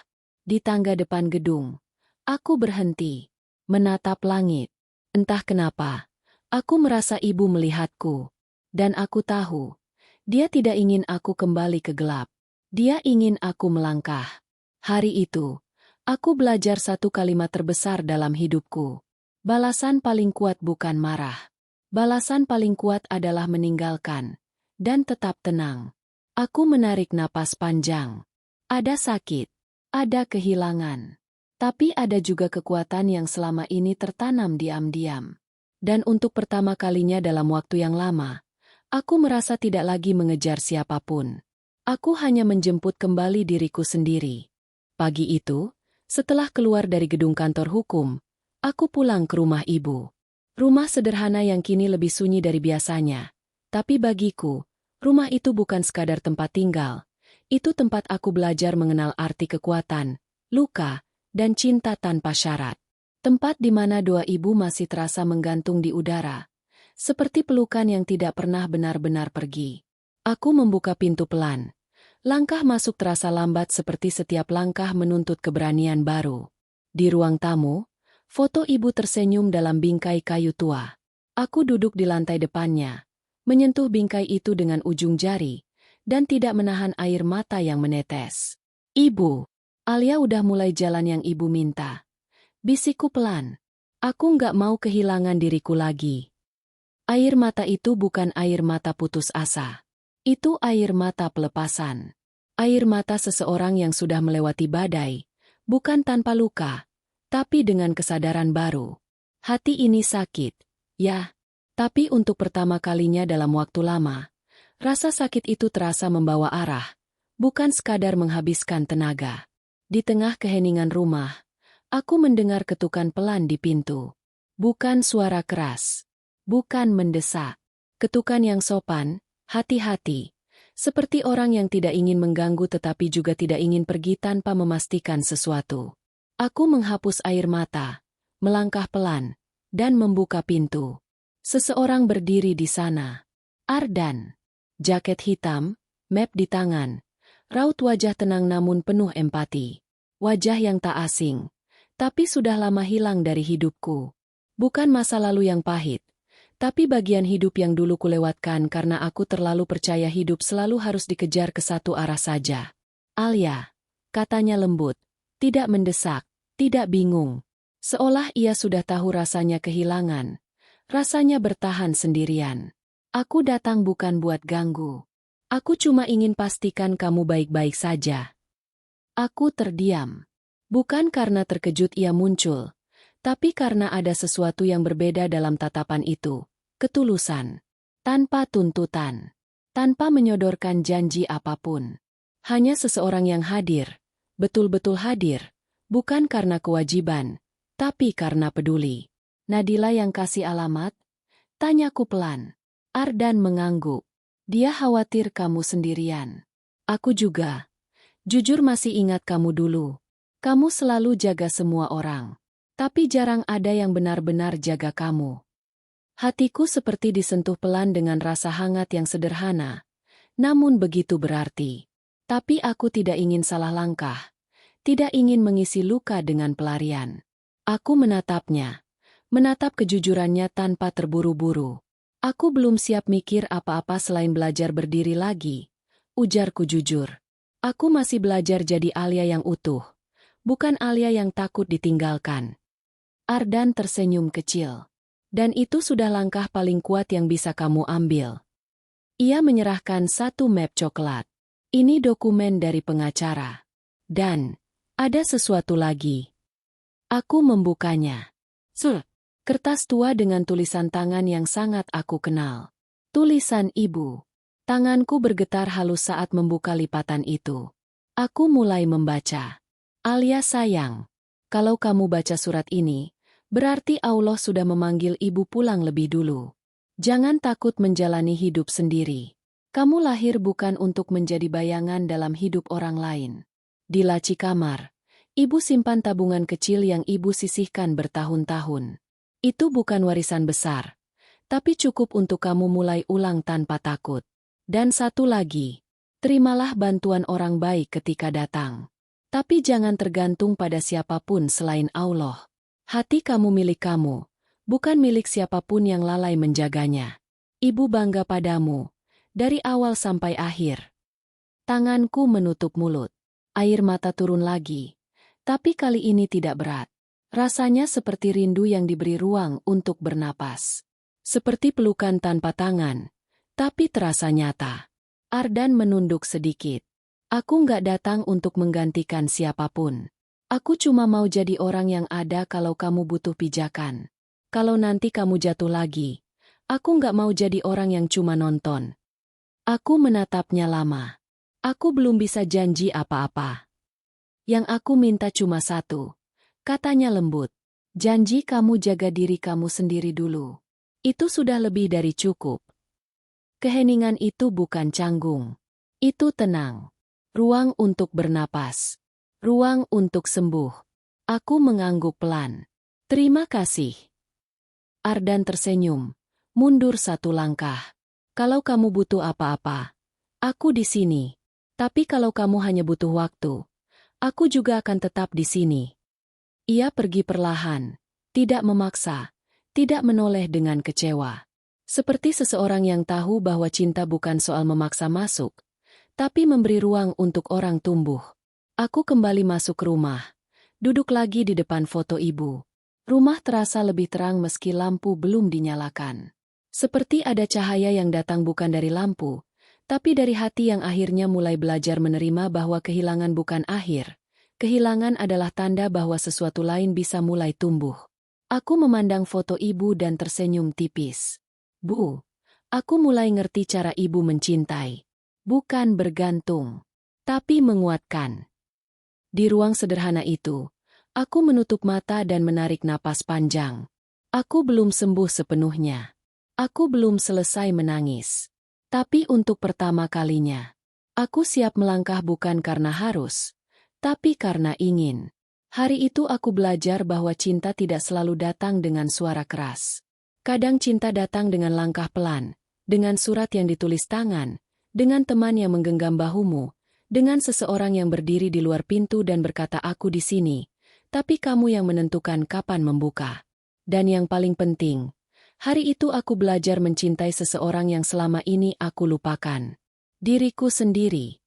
[SPEAKER 1] Di tangga depan gedung, aku berhenti, menatap langit. Entah kenapa, aku merasa ibu melihatku. Dan aku tahu, dia tidak ingin aku kembali ke gelap. Dia ingin aku melangkah. Hari itu, aku belajar satu kalimat terbesar dalam hidupku. Balasan paling kuat bukan marah. Balasan paling kuat adalah meninggalkan. Dan tetap tenang. Aku menarik napas panjang. Ada sakit. Ada kehilangan. Tapi ada juga kekuatan yang selama ini tertanam diam-diam. Dan untuk pertama kalinya dalam waktu yang lama, aku merasa tidak lagi mengejar siapapun. Aku hanya menjemput kembali diriku sendiri. Pagi itu, setelah keluar dari gedung kantor hukum, aku pulang ke rumah ibu. Rumah sederhana yang kini lebih sunyi dari biasanya. Tapi bagiku, rumah itu bukan sekadar tempat tinggal. Itu tempat aku belajar mengenal arti kekuatan, luka, dan cinta tanpa syarat. Tempat di mana doa ibu masih terasa menggantung di udara. Seperti pelukan yang tidak pernah benar-benar pergi. Aku membuka pintu pelan. Langkah masuk terasa lambat seperti setiap langkah menuntut keberanian baru. Di ruang tamu, foto ibu tersenyum dalam bingkai kayu tua. Aku duduk di lantai depannya, menyentuh bingkai itu dengan ujung jari, dan tidak menahan air mata yang menetes. Ibu, Alia udah mulai jalan yang ibu minta. Bisikku pelan. Aku nggak mau kehilangan diriku lagi. Air mata itu bukan air mata putus asa. Itu air mata pelepasan. Air mata seseorang yang sudah melewati badai, bukan tanpa luka, tapi dengan kesadaran baru. Hati ini sakit, ya, tapi untuk pertama kalinya dalam waktu lama, rasa sakit itu terasa membawa arah, bukan sekadar menghabiskan tenaga. Di tengah keheningan rumah, aku mendengar ketukan pelan di pintu. Bukan suara keras. Bukan mendesak. Ketukan yang sopan, hati-hati. Seperti orang yang tidak ingin mengganggu tetapi juga tidak ingin pergi tanpa memastikan sesuatu. Aku menghapus air mata, melangkah pelan, dan membuka pintu. Seseorang berdiri di sana. Ardan. Jaket hitam, map di tangan. Raut wajah tenang namun penuh empati. Wajah yang tak asing. Tapi sudah lama hilang dari hidupku. Bukan masa lalu yang pahit. Tapi bagian hidup yang dulu kulewatkan karena aku terlalu percaya hidup selalu harus dikejar ke satu arah saja. Alia, katanya lembut, tidak mendesak, tidak bingung. Seolah ia sudah tahu rasanya kehilangan. Rasanya bertahan sendirian. Aku datang bukan buat ganggu. Aku cuma ingin pastikan kamu baik-baik saja. Aku terdiam. Bukan karena terkejut ia muncul. Tapi karena ada sesuatu yang berbeda dalam tatapan itu, ketulusan, tanpa tuntutan, tanpa menyodorkan janji apapun. Hanya seseorang yang hadir, betul-betul hadir, bukan karena kewajiban, tapi karena peduli. Nadila yang kasih alamat? Tanyaku pelan. Ardan mengangguk. Dia khawatir kamu sendirian. Aku juga. Jujur masih ingat kamu dulu. Kamu selalu jaga semua orang. Tapi jarang ada yang benar-benar jaga kamu. Hatiku seperti disentuh pelan dengan rasa hangat yang sederhana, namun begitu berarti. Tapi aku tidak ingin salah langkah, tidak ingin mengisi luka dengan pelarian. Aku menatapnya, menatap kejujurannya tanpa terburu-buru. Aku belum siap mikir apa-apa selain belajar berdiri lagi, ujarku jujur. Aku masih belajar jadi Alia yang utuh, bukan Alia yang takut ditinggalkan. Ardan tersenyum kecil. Dan itu sudah langkah paling kuat yang bisa kamu ambil. Ia menyerahkan satu map coklat. Ini dokumen dari pengacara. Dan, ada sesuatu lagi. Aku membukanya. Kertas tua dengan tulisan tangan yang sangat aku kenal. Tulisan ibu. Tanganku bergetar halus saat membuka lipatan itu. Aku mulai membaca. Alia sayang, kalau kamu baca surat ini, berarti Allah sudah memanggil ibu pulang lebih dulu. Jangan takut menjalani hidup sendiri. Kamu lahir bukan untuk menjadi bayangan dalam hidup orang lain. Di laci kamar, ibu simpan tabungan kecil yang ibu sisihkan bertahun-tahun. Itu bukan warisan besar, tapi cukup untuk kamu mulai ulang tanpa takut. Dan satu lagi, terimalah bantuan orang baik ketika datang. Tapi jangan tergantung pada siapapun selain Allah. Hati kamu milik kamu, bukan milik siapapun yang lalai menjaganya. Ibu bangga padamu, dari awal sampai akhir. Tanganku menutup mulut. Air mata turun lagi. Tapi kali ini tidak berat. Rasanya seperti rindu yang diberi ruang untuk bernapas. Seperti pelukan tanpa tangan, tapi terasa nyata. Ardan menunduk sedikit. Aku nggak datang untuk menggantikan siapapun. Aku cuma mau jadi orang yang ada kalau kamu butuh pijakan. Kalau nanti kamu jatuh lagi, aku nggak mau jadi orang yang cuma nonton. Aku menatapnya lama. Aku belum bisa janji apa-apa. Yang aku minta cuma satu. Katanya lembut. Janji kamu jaga diri kamu sendiri dulu. Itu sudah lebih dari cukup. Keheningan itu bukan canggung. Itu tenang. Ruang untuk bernapas. Ruang untuk sembuh. Aku mengangguk pelan. Terima kasih. Ardan tersenyum. Mundur satu langkah. Kalau kamu butuh apa-apa, aku di sini. Tapi kalau kamu hanya butuh waktu, aku juga akan tetap di sini. Ia pergi perlahan, tidak memaksa, tidak menoleh dengan kecewa. Seperti seseorang yang tahu bahwa cinta bukan soal memaksa masuk, tapi memberi ruang untuk orang tumbuh. Aku kembali masuk rumah, duduk lagi di depan foto ibu. Rumah terasa lebih terang meski lampu belum dinyalakan. Seperti ada cahaya yang datang bukan dari lampu, tapi dari hati yang akhirnya mulai belajar menerima bahwa kehilangan bukan akhir. Kehilangan adalah tanda bahwa sesuatu lain bisa mulai tumbuh. Aku memandang foto ibu dan tersenyum tipis. Bu, aku mulai ngerti cara ibu mencintai. Bukan bergantung, tapi menguatkan. Di ruang sederhana itu, aku menutup mata dan menarik napas panjang. Aku belum sembuh sepenuhnya. Aku belum selesai menangis. Tapi untuk pertama kalinya, aku siap melangkah bukan karena harus, tapi karena ingin. Hari itu aku belajar bahwa cinta tidak selalu datang dengan suara keras. Kadang cinta datang dengan langkah pelan, dengan surat yang ditulis tangan, dengan teman yang menggenggam bahumu, dengan seseorang yang berdiri di luar pintu dan berkata aku di sini, tapi kamu yang menentukan kapan membuka. Dan yang paling penting, hari itu aku belajar mencintai seseorang yang selama ini aku lupakan. Diriku sendiri.